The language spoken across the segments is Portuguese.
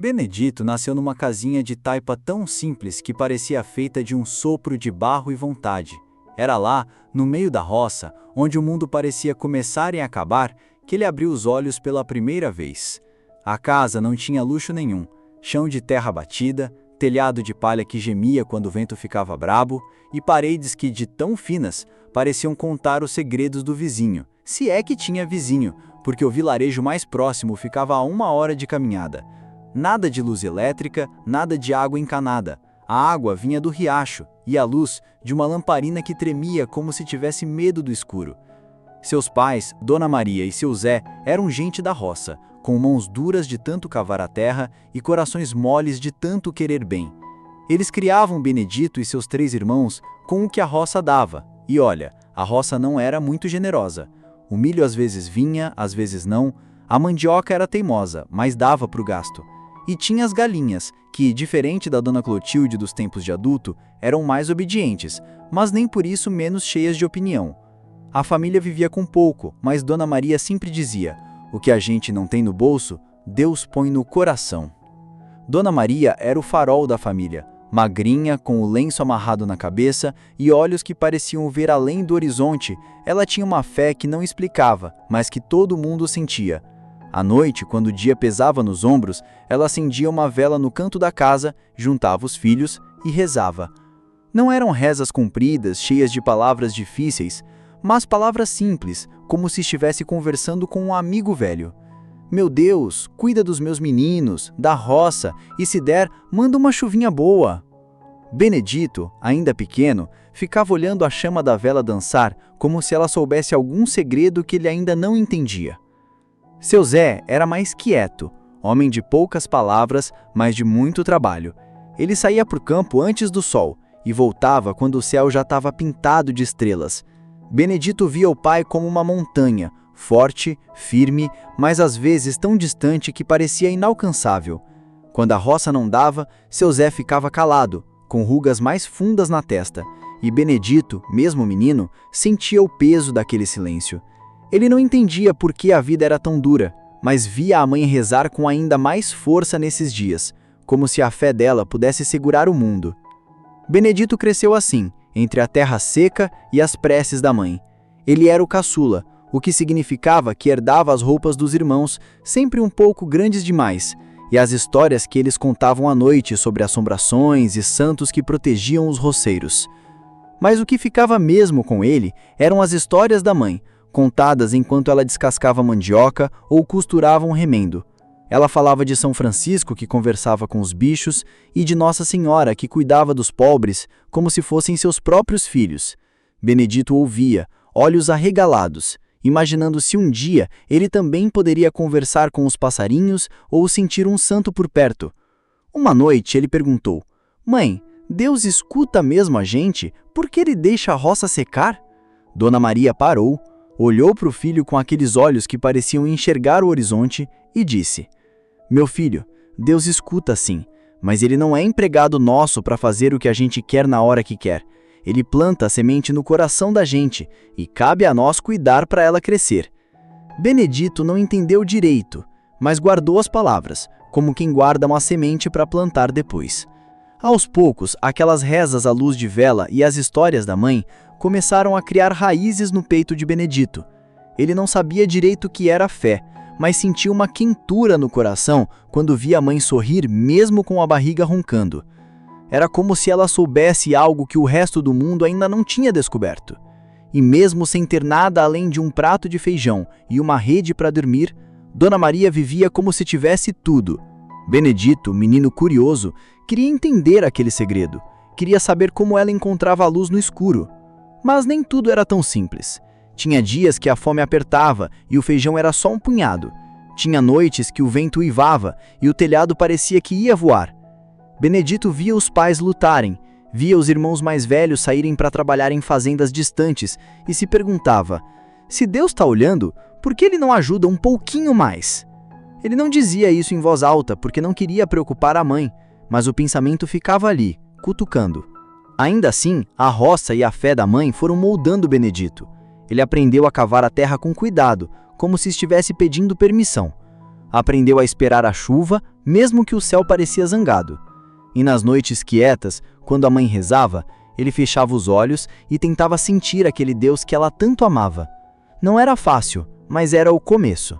Benedito nasceu numa casinha de taipa tão simples que parecia feita de um sopro de barro e vontade. Era lá, no meio da roça, onde o mundo parecia começar e acabar, que ele abriu os olhos pela primeira vez. A casa não tinha luxo nenhum, chão de terra batida, telhado de palha que gemia quando o vento ficava brabo, e paredes que, de tão finas, pareciam contar os segredos do vizinho, se é que tinha vizinho, porque o vilarejo mais próximo ficava a 1 hora de caminhada. Nada de luz elétrica, nada de água encanada. A água vinha do riacho, e a luz de uma lamparina que tremia como se tivesse medo do escuro. Seus pais, Dona Maria e seu Zé, eram gente da roça, com mãos duras de tanto cavar a terra e corações moles de tanto querer bem. Eles criavam Benedito e seus 3 irmãos com o que a roça dava, e olha, a roça não era muito generosa. O milho às vezes vinha, às vezes não, a mandioca era teimosa, mas dava para o gasto. E tinha as galinhas, que, diferente da Dona Clotilde dos tempos de adulto, eram mais obedientes, mas nem por isso menos cheias de opinião. A família vivia com pouco, mas Dona Maria sempre dizia: o que a gente não tem no bolso, Deus põe no coração. Dona Maria era o farol da família, magrinha, com o lenço amarrado na cabeça e olhos que pareciam ver além do horizonte. Ela tinha uma fé que não explicava, mas que todo mundo sentia. À noite, quando o dia pesava nos ombros, ela acendia uma vela no canto da casa, juntava os filhos e rezava. Não eram rezas compridas, cheias de palavras difíceis, mas palavras simples, como se estivesse conversando com um amigo velho. Meu Deus, cuida dos meus meninos, da roça, e se der, manda uma chuvinha boa. Benedito, ainda pequeno, ficava olhando a chama da vela dançar, como se ela soubesse algum segredo que ele ainda não entendia. Seu Zé era mais quieto, homem de poucas palavras, mas de muito trabalho. Ele saía para o campo antes do sol e voltava quando o céu já estava pintado de estrelas. Benedito via o pai como uma montanha, forte, firme, mas às vezes tão distante que parecia inalcançável. Quando a roça não dava, seu Zé ficava calado, com rugas mais fundas na testa, e Benedito, mesmo menino, sentia o peso daquele silêncio. Ele não entendia por que a vida era tão dura, mas via a mãe rezar com ainda mais força nesses dias, como se a fé dela pudesse segurar o mundo. Benedito cresceu assim, entre a terra seca e as preces da mãe. Ele era o caçula, o que significava que herdava as roupas dos irmãos, sempre um pouco grandes demais, e as histórias que eles contavam à noite sobre assombrações e santos que protegiam os roceiros. Mas o que ficava mesmo com ele eram as histórias da mãe, contadas enquanto ela descascava mandioca ou costurava um remendo. Ela falava de São Francisco, que conversava com os bichos, e de Nossa Senhora, que cuidava dos pobres como se fossem seus próprios filhos. Benedito ouvia, olhos arregalados, imaginando se um dia ele também poderia conversar com os passarinhos ou sentir um santo por perto. Uma noite ele perguntou: Mãe, Deus escuta mesmo a gente? Por que ele deixa a roça secar? Dona Maria parou, olhou para o filho com aqueles olhos que pareciam enxergar o horizonte e disse: Meu filho, Deus escuta sim, mas ele não é empregado nosso para fazer o que a gente quer na hora que quer. Ele planta a semente no coração da gente e cabe a nós cuidar para ela crescer. Benedito não entendeu direito, mas guardou as palavras, como quem guarda uma semente para plantar depois. Aos poucos, aquelas rezas à luz de vela e as histórias da mãe começaram a criar raízes no peito de Benedito. Ele não sabia direito o que era fé, mas sentia uma quentura no coração quando via a mãe sorrir mesmo com a barriga roncando. Era como se ela soubesse algo que o resto do mundo ainda não tinha descoberto. E mesmo sem ter nada além de um prato de feijão e uma rede para dormir, Dona Maria vivia como se tivesse tudo. Benedito, menino curioso, queria entender aquele segredo, queria saber como ela encontrava a luz no escuro. Mas nem tudo era tão simples. Tinha dias que a fome apertava e o feijão era só um punhado. Tinha noites que o vento uivava e o telhado parecia que ia voar. Benedito via os pais lutarem, via os irmãos mais velhos saírem para trabalhar em fazendas distantes e se perguntava: se Deus está olhando, por que ele não ajuda um pouquinho mais? Ele não dizia isso em voz alta porque não queria preocupar a mãe, mas o pensamento ficava ali, cutucando. Ainda assim, a roça e a fé da mãe foram moldando Benedito. Ele aprendeu a cavar a terra com cuidado, como se estivesse pedindo permissão. Aprendeu a esperar a chuva, mesmo que o céu parecia zangado. E nas noites quietas, quando a mãe rezava, ele fechava os olhos e tentava sentir aquele Deus que ela tanto amava. Não era fácil, mas era o começo.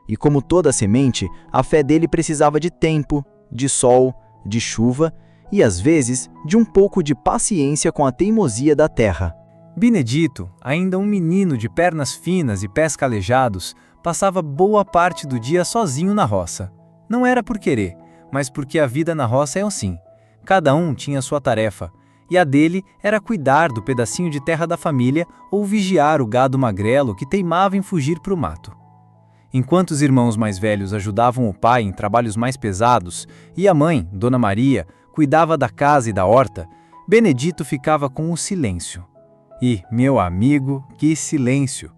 E como toda semente, a fé dele precisava de tempo, de sol, de chuva e, às vezes, de um pouco de paciência com a teimosia da terra. Benedito, ainda um menino de pernas finas e pés calejados, passava boa parte do dia sozinho na roça. Não era por querer, mas porque a vida na roça é assim. Cada um tinha sua tarefa, e a dele era cuidar do pedacinho de terra da família ou vigiar o gado magrelo que teimava em fugir para o mato. Enquanto os irmãos mais velhos ajudavam o pai em trabalhos mais pesados e a mãe, Dona Maria, cuidava da casa e da horta, Benedito ficava com o silêncio. E, meu amigo, que silêncio!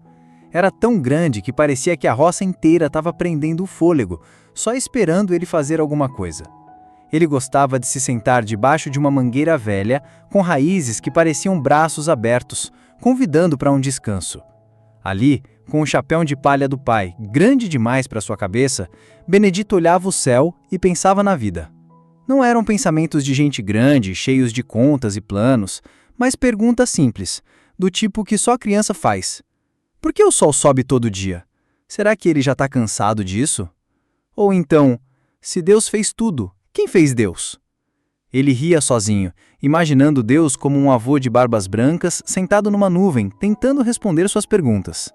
Era tão grande que parecia que a roça inteira estava prendendo o fôlego, só esperando ele fazer alguma coisa. Ele gostava de se sentar debaixo de uma mangueira velha, com raízes que pareciam braços abertos, convidando para um descanso. Ali, com o chapéu de palha do pai, grande demais para sua cabeça, Benedito olhava o céu e pensava na vida. Não eram pensamentos de gente grande, cheios de contas e planos, mas perguntas simples, do tipo que só criança faz. Por que o sol sobe todo dia? Será que ele já está cansado disso? Ou então, se Deus fez tudo, quem fez Deus? Ele ria sozinho, imaginando Deus como um avô de barbas brancas sentado numa nuvem, tentando responder suas perguntas.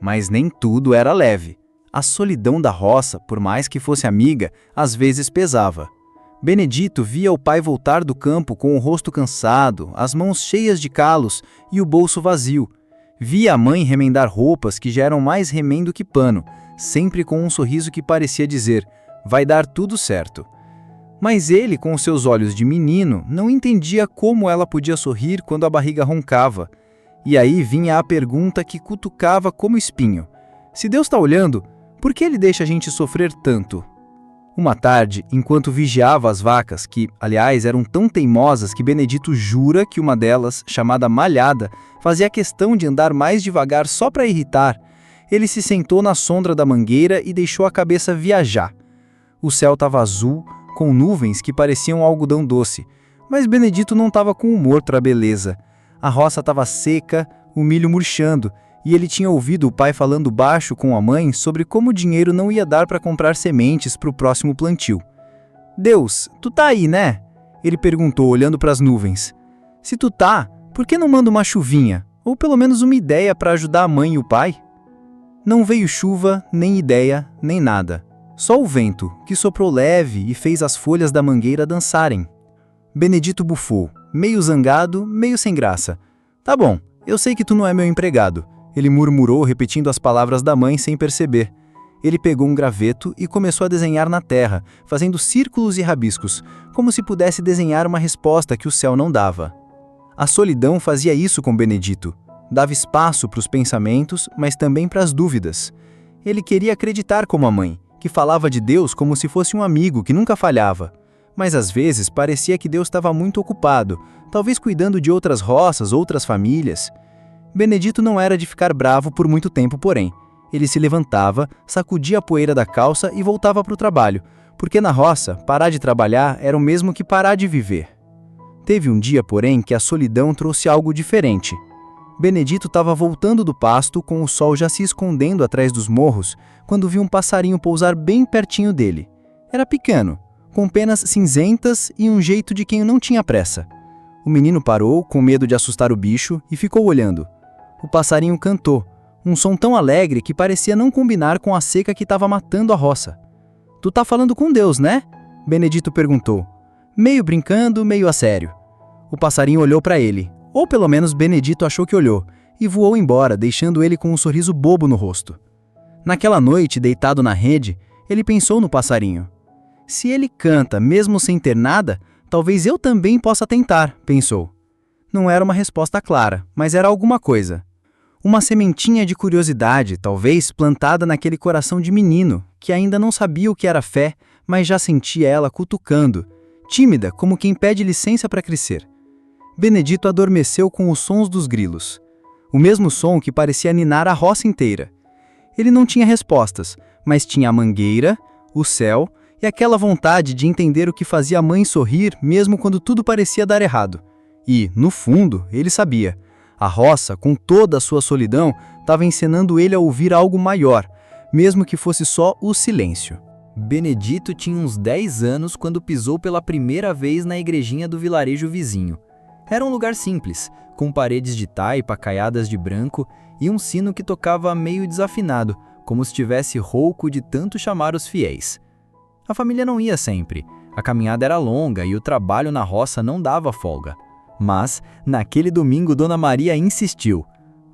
Mas nem tudo era leve. A solidão da roça, por mais que fosse amiga, às vezes pesava. Benedito via o pai voltar do campo com o rosto cansado, as mãos cheias de calos e o bolso vazio. Via a mãe remendar roupas que já eram mais remendo que pano, sempre com um sorriso que parecia dizer: vai dar tudo certo. Mas ele, com seus olhos de menino, não entendia como ela podia sorrir quando a barriga roncava. E aí vinha a pergunta que cutucava como espinho: se Deus está olhando, por que ele deixa a gente sofrer tanto? Uma tarde, enquanto vigiava as vacas, que, aliás, eram tão teimosas que Benedito jura que uma delas, chamada Malhada, fazia questão de andar mais devagar só para irritar, ele se sentou na sombra da mangueira e deixou a cabeça viajar. O céu estava azul, com nuvens que pareciam algodão doce, mas Benedito não estava com humor para a beleza. A roça estava seca, o milho murchando, e ele tinha ouvido o pai falando baixo com a mãe sobre como o dinheiro não ia dar para comprar sementes para o próximo plantio. Deus, tu tá aí, né? Ele perguntou, olhando para as nuvens. Se tu tá, por que não manda uma chuvinha? Ou pelo menos uma ideia para ajudar a mãe e o pai? Não veio chuva, nem ideia, nem nada. Só o vento, que soprou leve e fez as folhas da mangueira dançarem. Benedito bufou, meio zangado, meio sem graça. Tá bom, eu sei que tu não é meu empregado. Ele murmurou, repetindo as palavras da mãe sem perceber. Ele pegou um graveto e começou a desenhar na terra, fazendo círculos e rabiscos, como se pudesse desenhar uma resposta que o céu não dava. A solidão fazia isso com Benedito. Dava espaço para os pensamentos, mas também para as dúvidas. Ele queria acreditar como a mãe, que falava de Deus como se fosse um amigo que nunca falhava. Mas às vezes parecia que Deus estava muito ocupado, talvez cuidando de outras roças, outras famílias. Benedito não era de ficar bravo por muito tempo, porém. Ele se levantava, sacudia a poeira da calça e voltava para o trabalho, porque na roça, parar de trabalhar era o mesmo que parar de viver. Teve um dia, porém, que a solidão trouxe algo diferente. Benedito estava voltando do pasto, com o sol já se escondendo atrás dos morros, quando viu um passarinho pousar bem pertinho dele. Era pequeno, com penas cinzentas e um jeito de quem não tinha pressa. O menino parou, com medo de assustar o bicho, e ficou olhando. O passarinho cantou, um som tão alegre que parecia não combinar com a seca que estava matando a roça. Tu tá falando com Deus, né? Benedito perguntou, meio brincando, meio a sério. O passarinho olhou para ele, ou pelo menos Benedito achou que olhou, e voou embora, deixando ele com um sorriso bobo no rosto. Naquela noite, deitado na rede, ele pensou no passarinho. Se ele canta mesmo sem ter nada, talvez eu também possa tentar, pensou. Não era uma resposta clara, mas era alguma coisa. Uma sementinha de curiosidade, talvez plantada naquele coração de menino, que ainda não sabia o que era fé, mas já sentia ela cutucando, tímida como quem pede licença para crescer. Benedito adormeceu com os sons dos grilos. O mesmo som que parecia ninar a roça inteira. Ele não tinha respostas, mas tinha a mangueira, o céu e aquela vontade de entender o que fazia a mãe sorrir mesmo quando tudo parecia dar errado. E, no fundo, ele sabia. A roça, com toda a sua solidão, estava ensinando ele a ouvir algo maior, mesmo que fosse só o silêncio. Benedito tinha uns 10 anos quando pisou pela primeira vez na igrejinha do vilarejo vizinho. Era um lugar simples, com paredes de taipa caiadas de branco e um sino que tocava meio desafinado, como se estivesse rouco de tanto chamar os fiéis. A família não ia sempre, a caminhada era longa e o trabalho na roça não dava folga. Mas, naquele domingo, Dona Maria insistiu.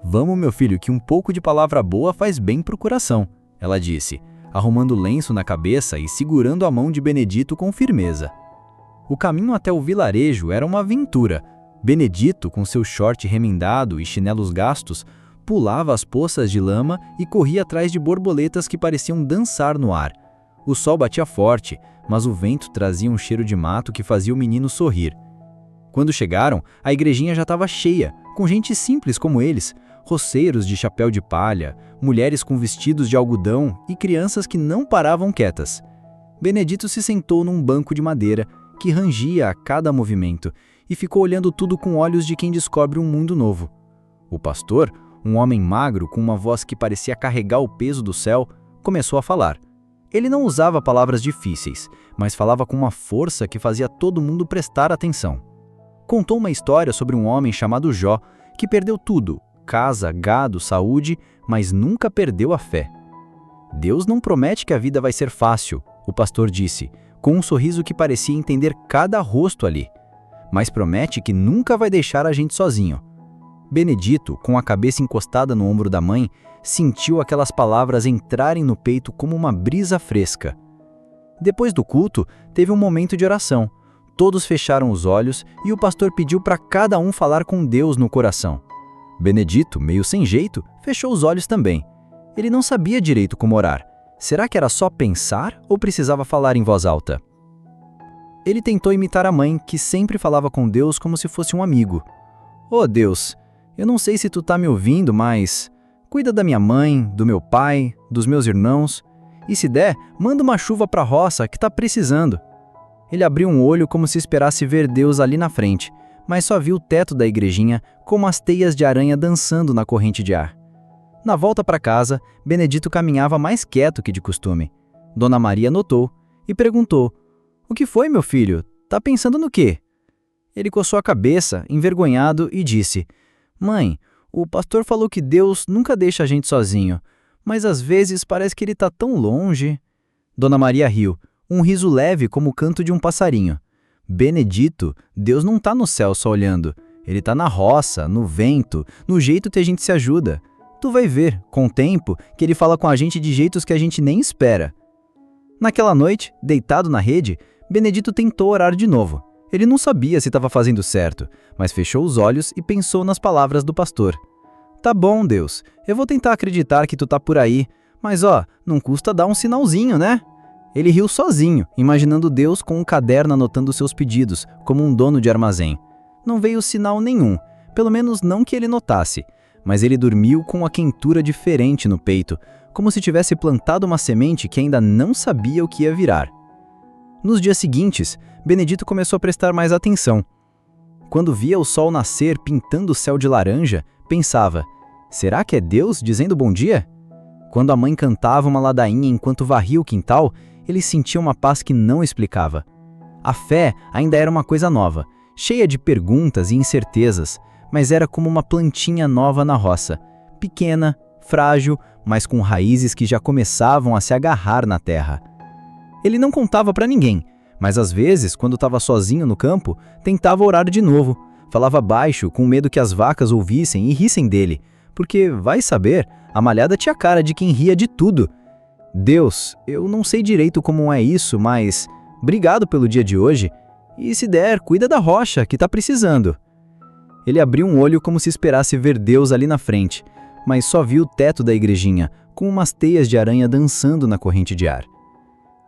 "Vamos, meu filho, que um pouco de palavra boa faz bem pro coração", ela disse, arrumando lenço na cabeça e segurando a mão de Benedito com firmeza. O caminho até o vilarejo era uma aventura. Benedito, com seu short remendado e chinelos gastos, pulava as poças de lama e corria atrás de borboletas que pareciam dançar no ar. O sol batia forte, mas o vento trazia um cheiro de mato que fazia o menino sorrir. Quando chegaram, a igrejinha já estava cheia, com gente simples como eles, roceiros de chapéu de palha, mulheres com vestidos de algodão e crianças que não paravam quietas. Benedito se sentou num banco de madeira, que rangia a cada movimento, e ficou olhando tudo com olhos de quem descobre um mundo novo. O pastor, um homem magro com uma voz que parecia carregar o peso do céu, começou a falar. Ele não usava palavras difíceis, mas falava com uma força que fazia todo mundo prestar atenção. Contou uma história sobre um homem chamado Jó, que perdeu tudo, casa, gado, saúde, mas nunca perdeu a fé. "Deus não promete que a vida vai ser fácil", o pastor disse, com um sorriso que parecia entender cada rosto ali, "mas promete que nunca vai deixar a gente sozinho." Benedito, com a cabeça encostada no ombro da mãe, sentiu aquelas palavras entrarem no peito como uma brisa fresca. Depois do culto, teve um momento de oração. Todos fecharam os olhos e o pastor pediu para cada um falar com Deus no coração. Benedito, meio sem jeito, fechou os olhos também. Ele não sabia direito como orar. Será que era só pensar ou precisava falar em voz alta? Ele tentou imitar a mãe, que sempre falava com Deus como se fosse um amigo. "Oh Deus, eu não sei se tu tá me ouvindo, mas cuida da minha mãe, do meu pai, dos meus irmãos, e se der, manda uma chuva pra roça que tá precisando." Ele abriu um olho como se esperasse ver Deus ali na frente, mas só viu o teto da igrejinha como as teias de aranha dançando na corrente de ar. Na volta para casa, Benedito caminhava mais quieto que de costume. Dona Maria notou e perguntou: "O que foi, meu filho? Tá pensando no quê?" Ele coçou a cabeça, envergonhado, e disse: "Mãe, o pastor falou que Deus nunca deixa a gente sozinho, mas às vezes parece que ele tá tão longe." Dona Maria riu, um riso leve como o canto de um passarinho. "Benedito, Deus não tá no céu só olhando. Ele tá na roça, no vento, no jeito que a gente se ajuda. Tu vai ver, com o tempo, que ele fala com a gente de jeitos que a gente nem espera." Naquela noite, deitado na rede, Benedito tentou orar de novo. Ele não sabia se estava fazendo certo, mas fechou os olhos e pensou nas palavras do pastor. "Tá bom, Deus, eu vou tentar acreditar que tu tá por aí, mas não custa dar um sinalzinho, né?" Ele riu sozinho, imaginando Deus com um caderno anotando seus pedidos, como um dono de armazém. Não veio sinal nenhum, pelo menos não que ele notasse, mas ele dormiu com uma quentura diferente no peito, como se tivesse plantado uma semente que ainda não sabia o que ia virar. Nos dias seguintes, Benedito começou a prestar mais atenção. Quando via o sol nascer pintando o céu de laranja, pensava: será que é Deus dizendo bom dia? Quando a mãe cantava uma ladainha enquanto varria o quintal, ele sentia uma paz que não explicava. A fé ainda era uma coisa nova, cheia de perguntas e incertezas, mas era como uma plantinha nova na roça, pequena, frágil, mas com raízes que já começavam a se agarrar na terra. Ele não contava para ninguém, mas às vezes, quando estava sozinho no campo, tentava orar de novo. Falava baixo, com medo que as vacas ouvissem e rissem dele, porque, vai saber, a malhada tinha cara de quem ria de tudo. "Deus, eu não sei direito como é isso, mas obrigado pelo dia de hoje, e se der, cuida da rocha, que tá precisando." Ele abriu um olho como se esperasse ver Deus ali na frente, mas só viu o teto da igrejinha, com umas teias de aranha dançando na corrente de ar.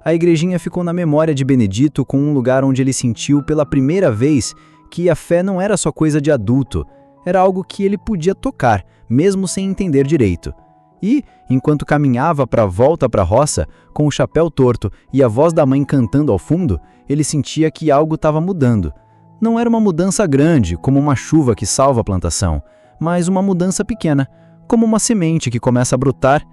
A igrejinha ficou na memória de Benedito como um lugar onde ele sentiu pela primeira vez que a fé não era só coisa de adulto, era algo que ele podia tocar, mesmo sem entender direito. E, enquanto caminhava para a volta para a roça, com o chapéu torto e a voz da mãe cantando ao fundo, ele sentia que algo estava mudando. Não era uma mudança grande, como uma chuva que salva a plantação, mas uma mudança pequena, como uma semente que começa a brotar.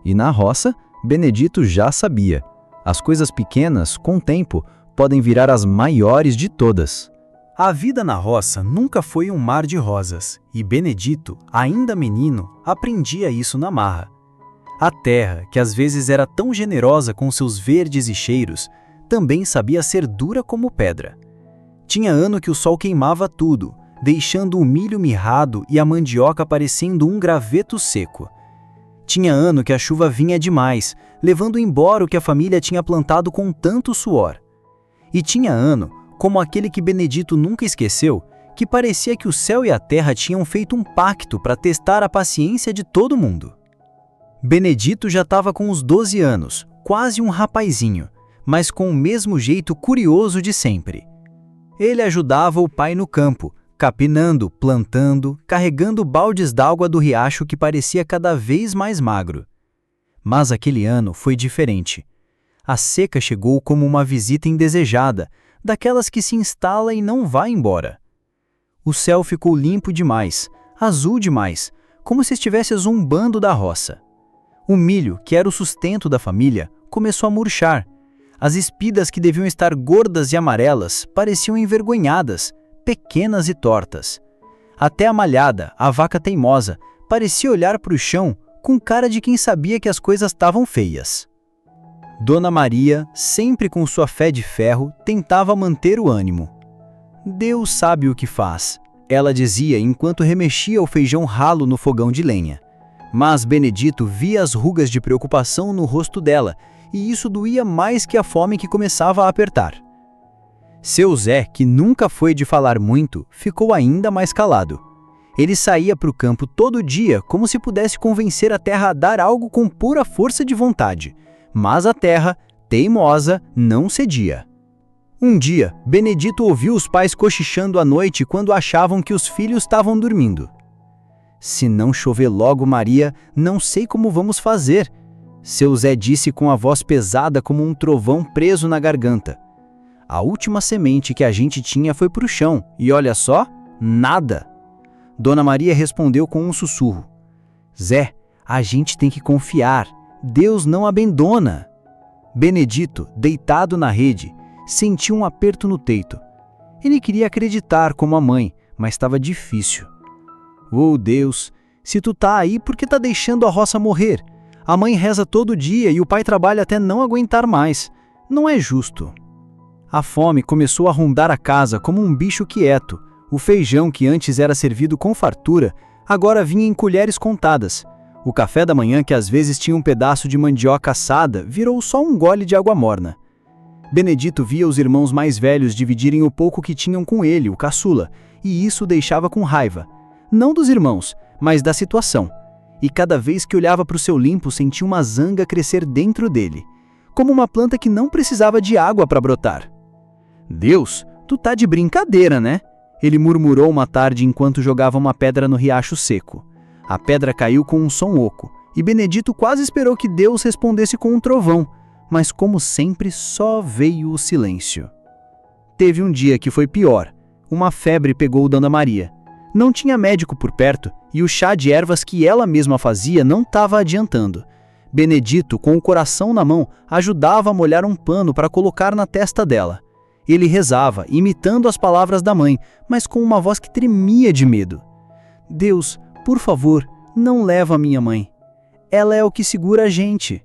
E na roça, Benedito já sabia. As coisas pequenas, com o tempo, podem virar as maiores de todas. A vida na roça nunca foi um mar de rosas, e Benedito, ainda menino, aprendia isso na marra. A terra, que às vezes era tão generosa com seus verdes e cheiros, também sabia ser dura como pedra. Tinha ano que o sol queimava tudo, deixando o milho mirrado e a mandioca parecendo um graveto seco. Tinha ano que a chuva vinha demais, levando embora o que a família tinha plantado com tanto suor. E tinha ano, como aquele que Benedito nunca esqueceu, que parecia que o céu e a terra tinham feito um pacto para testar a paciência de todo mundo. Benedito já estava com uns 12 anos, quase um rapazinho, mas com o mesmo jeito curioso de sempre. Ele ajudava o pai no campo, capinando, plantando, carregando baldes d'água do riacho que parecia cada vez mais magro. Mas aquele ano foi diferente. A seca chegou como uma visita indesejada, daquelas que se instala e não vai embora. O céu ficou limpo demais, azul demais, como se estivesse zumbando da roça. O milho, que era o sustento da família, começou a murchar. As espigas que deviam estar gordas e amarelas pareciam envergonhadas, pequenas e tortas. Até a malhada, a vaca teimosa, parecia olhar para o chão com cara de quem sabia que as coisas estavam feias. Dona Maria, sempre com sua fé de ferro, tentava manter o ânimo. Deus sabe o que faz, ela dizia enquanto remexia o feijão ralo no fogão de lenha. Mas Benedito via as rugas de preocupação no rosto dela, e isso doía mais que a fome que começava a apertar. Seu Zé, que nunca foi de falar muito, ficou ainda mais calado. Ele saía para o campo todo dia como se pudesse convencer a terra a dar algo com pura força de vontade. Mas a terra, teimosa, não cedia. Um dia, Benedito ouviu os pais cochichando à noite quando achavam que os filhos estavam dormindo. Se não chover logo, Maria, não sei como vamos fazer, seu Zé disse com a voz pesada como um trovão preso na garganta. A última semente que a gente tinha foi pro chão, e olha só, nada. Dona Maria respondeu com um sussurro. Zé, a gente tem que confiar. Deus não abandona. Benedito, deitado na rede, sentiu um aperto no peito. Ele queria acreditar como a mãe, mas estava difícil. Oh Deus, se tu tá aí, por que tá deixando a roça morrer? A mãe reza todo dia e o pai trabalha até não aguentar mais. Não é justo. A fome começou a rondar a casa como um bicho quieto. O feijão, que antes era servido com fartura, agora vinha em colheres contadas. O café da manhã, que às vezes tinha um pedaço de mandioca assada, virou só um gole de água morna. Benedito via os irmãos mais velhos dividirem o pouco que tinham com ele, o caçula, e isso o deixava com raiva. Não dos irmãos, mas da situação. E cada vez que olhava para o seu limpo, sentia uma zanga crescer dentro dele, como uma planta que não precisava de água para brotar. Deus, tu tá de brincadeira, né? Ele murmurou uma tarde enquanto jogava uma pedra no riacho seco. A pedra caiu com um som oco, e Benedito quase esperou que Deus respondesse com um trovão, mas como sempre só veio o silêncio. Teve um dia que foi pior. Uma febre pegou Dona Maria. Não tinha médico por perto, e o chá de ervas que ela mesma fazia não estava adiantando. Benedito, com o coração na mão, ajudava a molhar um pano para colocar na testa dela. Ele rezava, imitando as palavras da mãe, mas com uma voz que tremia de medo. Deus, por favor, não leva a minha mãe. Ela é o que segura a gente.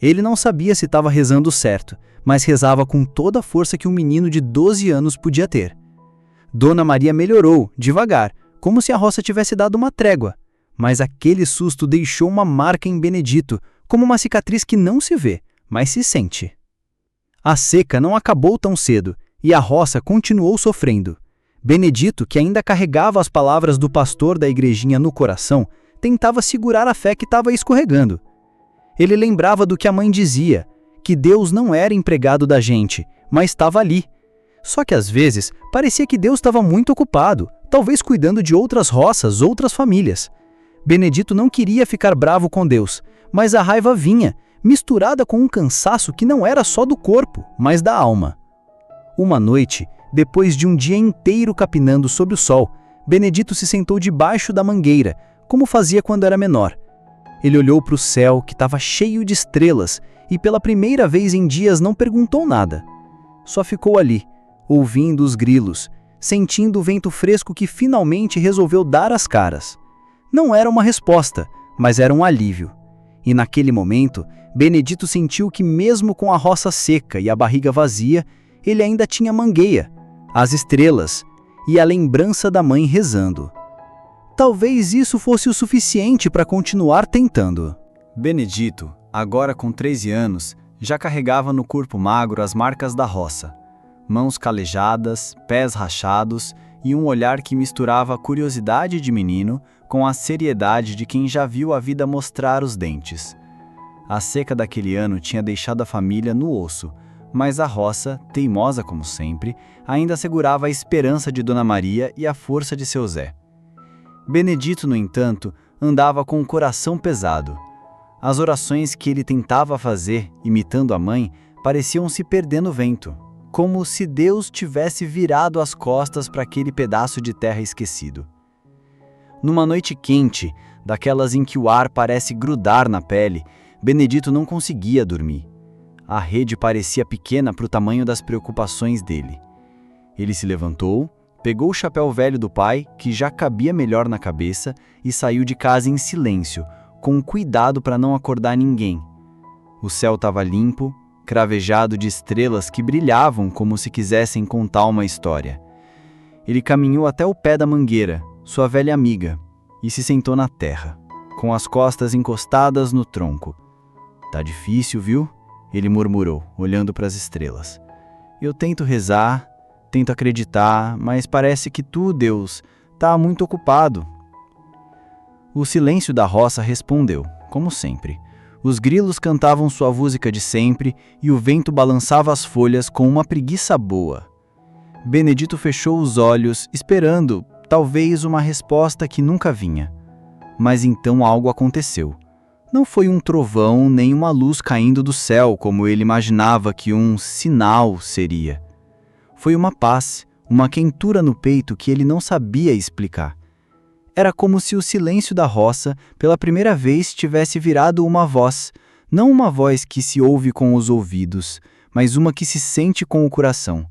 Ele não sabia se estava rezando certo, mas rezava com toda a força que um menino de 12 anos podia ter. Dona Maria melhorou, devagar, como se a roça tivesse dado uma trégua. Mas aquele susto deixou uma marca em Benedito, como uma cicatriz que não se vê, mas se sente. A seca não acabou tão cedo, e a roça continuou sofrendo. Benedito, que ainda carregava as palavras do pastor da igrejinha no coração, tentava segurar a fé que estava escorregando. Ele lembrava do que a mãe dizia, que Deus não era empregado da gente, mas estava ali. Só que às vezes parecia que Deus estava muito ocupado, talvez cuidando de outras roças, outras famílias. Benedito não queria ficar bravo com Deus, mas a raiva vinha, misturada com um cansaço que não era só do corpo, mas da alma. Uma noite, depois de um dia inteiro capinando sob o sol, Benedito se sentou debaixo da mangueira, como fazia quando era menor. Ele olhou para o céu, que estava cheio de estrelas, e pela primeira vez em dias não perguntou nada. Só ficou ali, ouvindo os grilos, sentindo o vento fresco que finalmente resolveu dar as caras. Não era uma resposta, mas era um alívio. E naquele momento, Benedito sentiu que mesmo com a roça seca e a barriga vazia, ele ainda tinha mangueira, as estrelas e a lembrança da mãe rezando. Talvez isso fosse o suficiente para continuar tentando. Benedito, agora com 13 anos, já carregava no corpo magro as marcas da roça. Mãos calejadas, pés rachados e um olhar que misturava a curiosidade de menino com a seriedade de quem já viu a vida mostrar os dentes. A seca daquele ano tinha deixado a família no osso, mas a roça, teimosa como sempre, ainda segurava a esperança de Dona Maria e a força de seu Zé. Benedito, no entanto, andava com o coração pesado. As orações que ele tentava fazer, imitando a mãe, pareciam se perder no vento, como se Deus tivesse virado as costas para aquele pedaço de terra esquecido. Numa noite quente, daquelas em que o ar parece grudar na pele, Benedito não conseguia dormir. A rede parecia pequena para o tamanho das preocupações dele. Ele se levantou, pegou o chapéu velho do pai, que já cabia melhor na cabeça, e saiu de casa em silêncio, com cuidado para não acordar ninguém. O céu estava limpo, cravejado de estrelas que brilhavam como se quisessem contar uma história. Ele caminhou até o pé da mangueira, sua velha amiga, e se sentou na terra, com as costas encostadas no tronco. "Tá difícil, viu?" ele murmurou, olhando para as estrelas. "Eu tento rezar, tento acreditar, mas parece que tu, Deus, tá muito ocupado." O silêncio da roça respondeu, como sempre. Os grilos cantavam sua música de sempre e o vento balançava as folhas com uma preguiça boa. Benedito fechou os olhos, esperando, talvez, uma resposta que nunca vinha. Mas então algo aconteceu. Não foi um trovão nem uma luz caindo do céu, como ele imaginava que um sinal seria. Foi uma paz, uma quentura no peito que ele não sabia explicar. Era como se o silêncio da roça, pela primeira vez, tivesse virado uma voz, não uma voz que se ouve com os ouvidos, mas uma que se sente com o coração.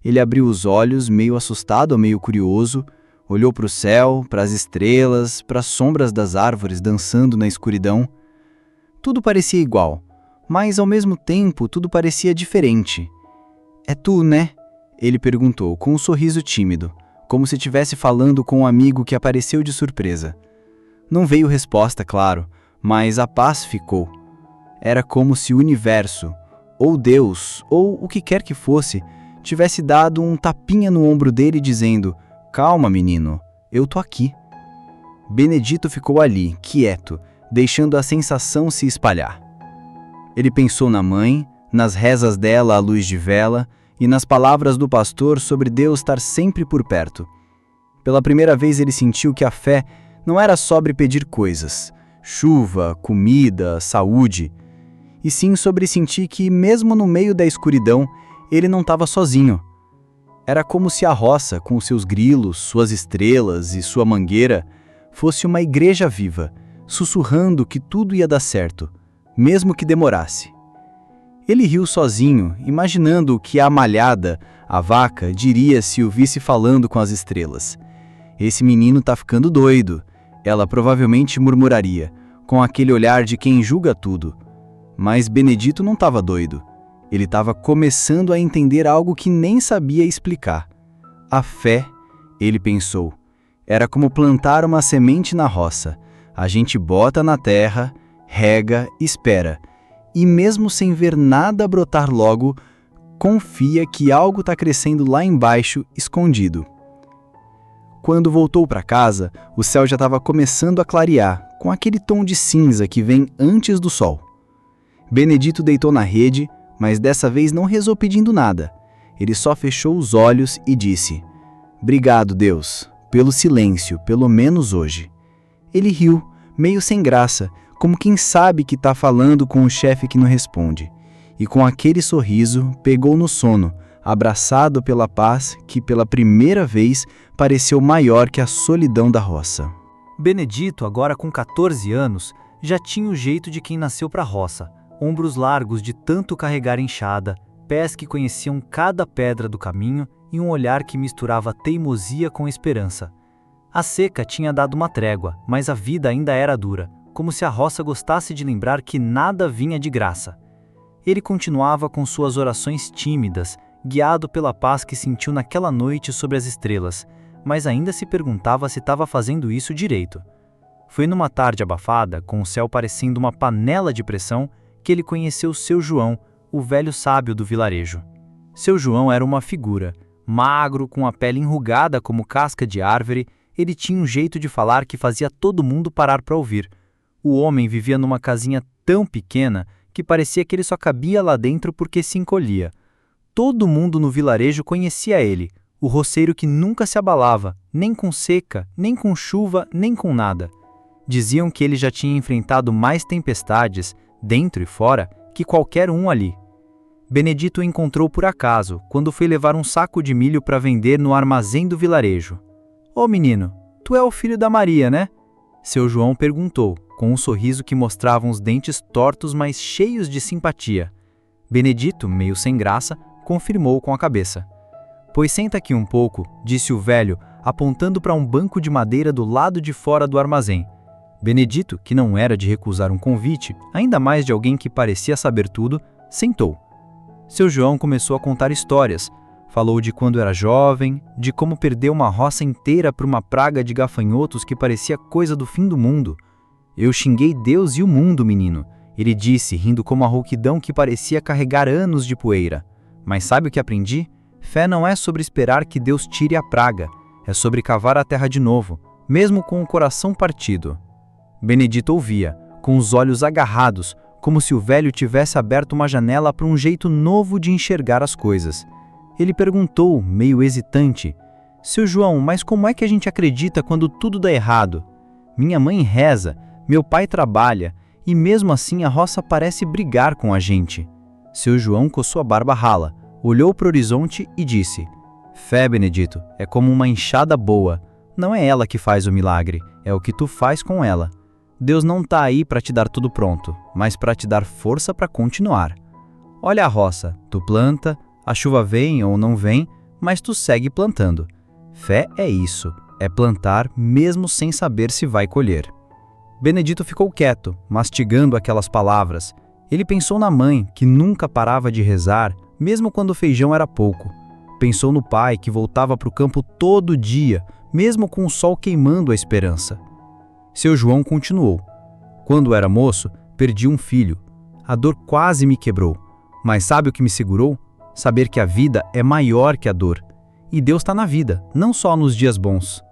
Ele abriu os olhos, meio assustado, meio curioso, olhou para o céu, para as estrelas, para as sombras das árvores dançando na escuridão. Tudo parecia igual, mas ao mesmo tempo tudo parecia diferente. "É tu, né?" ele perguntou, com um sorriso tímido, como se estivesse falando com um amigo que apareceu de surpresa. Não veio resposta, claro, mas a paz ficou. Era como se o universo, ou Deus, ou o que quer que fosse, tivesse dado um tapinha no ombro dele dizendo: "Calma, menino, eu tô aqui." Benedito ficou ali, quieto, deixando a sensação se espalhar. Ele pensou na mãe, nas rezas dela à luz de vela e nas palavras do pastor sobre Deus estar sempre por perto. Pela primeira vez ele sentiu que a fé não era sobre pedir coisas, chuva, comida, saúde, e sim sobre sentir que, mesmo no meio da escuridão, ele não estava sozinho. Era como se a roça, com seus grilos, suas estrelas e sua mangueira, fosse uma igreja viva, sussurrando que tudo ia dar certo, mesmo que demorasse. Ele riu sozinho, imaginando o que a malhada, a vaca, diria se o visse falando com as estrelas. "Esse menino tá ficando doido", ela provavelmente murmuraria, com aquele olhar de quem julga tudo. Mas Benedito não estava doido. Ele estava começando a entender algo que nem sabia explicar. A fé, ele pensou, era como plantar uma semente na roça. A gente bota na terra, rega, espera. E mesmo sem ver nada brotar logo, confia que algo está crescendo lá embaixo, escondido. Quando voltou para casa, o céu já estava começando a clarear, com aquele tom de cinza que vem antes do sol. Benedito deitou na rede, mas dessa vez não rezou pedindo nada. Ele só fechou os olhos e disse: "Obrigado, Deus, pelo silêncio, pelo menos hoje." Ele riu, meio sem graça, como quem sabe que tá falando com o chefe que não responde. E com aquele sorriso, pegou no sono, abraçado pela paz que pela primeira vez pareceu maior que a solidão da roça. Benedito, agora com 14 anos, já tinha o jeito de quem nasceu para a roça, ombros largos de tanto carregar enxada, pés que conheciam cada pedra do caminho e um olhar que misturava teimosia com esperança. A seca tinha dado uma trégua, mas a vida ainda era dura, como se a roça gostasse de lembrar que nada vinha de graça. Ele continuava com suas orações tímidas, guiado pela paz que sentiu naquela noite sobre as estrelas, mas ainda se perguntava se estava fazendo isso direito. Foi numa tarde abafada, com o céu parecendo uma panela de pressão, que ele conheceu Seu João, o velho sábio do vilarejo. Seu João era uma figura. Magro, com a pele enrugada como casca de árvore, ele tinha um jeito de falar que fazia todo mundo parar para ouvir. O homem vivia numa casinha tão pequena que parecia que ele só cabia lá dentro porque se encolhia. Todo mundo no vilarejo conhecia ele, o roceiro que nunca se abalava, nem com seca, nem com chuva, nem com nada. Diziam que ele já tinha enfrentado mais tempestades, dentro e fora, que qualquer um ali. Benedito o encontrou por acaso, quando foi levar um saco de milho para vender no armazém do vilarejo. Ô menino, tu é o filho da Maria, né? Seu João perguntou, com um sorriso que mostrava uns dentes tortos, mas cheios de simpatia. Benedito, meio sem graça, confirmou com a cabeça. Pois senta aqui um pouco, disse o velho, apontando para um banco de madeira do lado de fora do armazém. Benedito, que não era de recusar um convite, ainda mais de alguém que parecia saber tudo, sentou. Seu João começou a contar histórias. Falou de quando era jovem, de como perdeu uma roça inteira por uma praga de gafanhotos que parecia coisa do fim do mundo. Eu xinguei Deus e o mundo, menino, ele disse, rindo como a rouquidão que parecia carregar anos de poeira. Mas sabe o que aprendi? Fé não é sobre esperar que Deus tire a praga, é sobre cavar a terra de novo, mesmo com o coração partido. Benedito ouvia, com os olhos agarrados, como se o velho tivesse aberto uma janela para um jeito novo de enxergar as coisas. Ele perguntou, meio hesitante, Seu João, mas como é que a gente acredita quando tudo dá errado? Minha mãe reza, meu pai trabalha, e mesmo assim a roça parece brigar com a gente. Seu João coçou a barba rala, olhou para o horizonte e disse, Fé, Benedito, é como uma enxada boa. Não é ela que faz o milagre, é o que tu faz com ela. Deus não está aí para te dar tudo pronto, mas para te dar força para continuar. Olha a roça, tu planta, a chuva vem ou não vem, mas tu segue plantando. Fé é isso, é plantar mesmo sem saber se vai colher. Benedito ficou quieto, mastigando aquelas palavras. Ele pensou na mãe, que nunca parava de rezar, mesmo quando o feijão era pouco. Pensou no pai, que voltava para o campo todo dia, mesmo com o sol queimando a esperança. Seu João continuou. Quando era moço, perdi um filho. A dor quase me quebrou. Mas sabe o que me segurou? Saber que a vida é maior que a dor. E Deus está na vida, não só nos dias bons.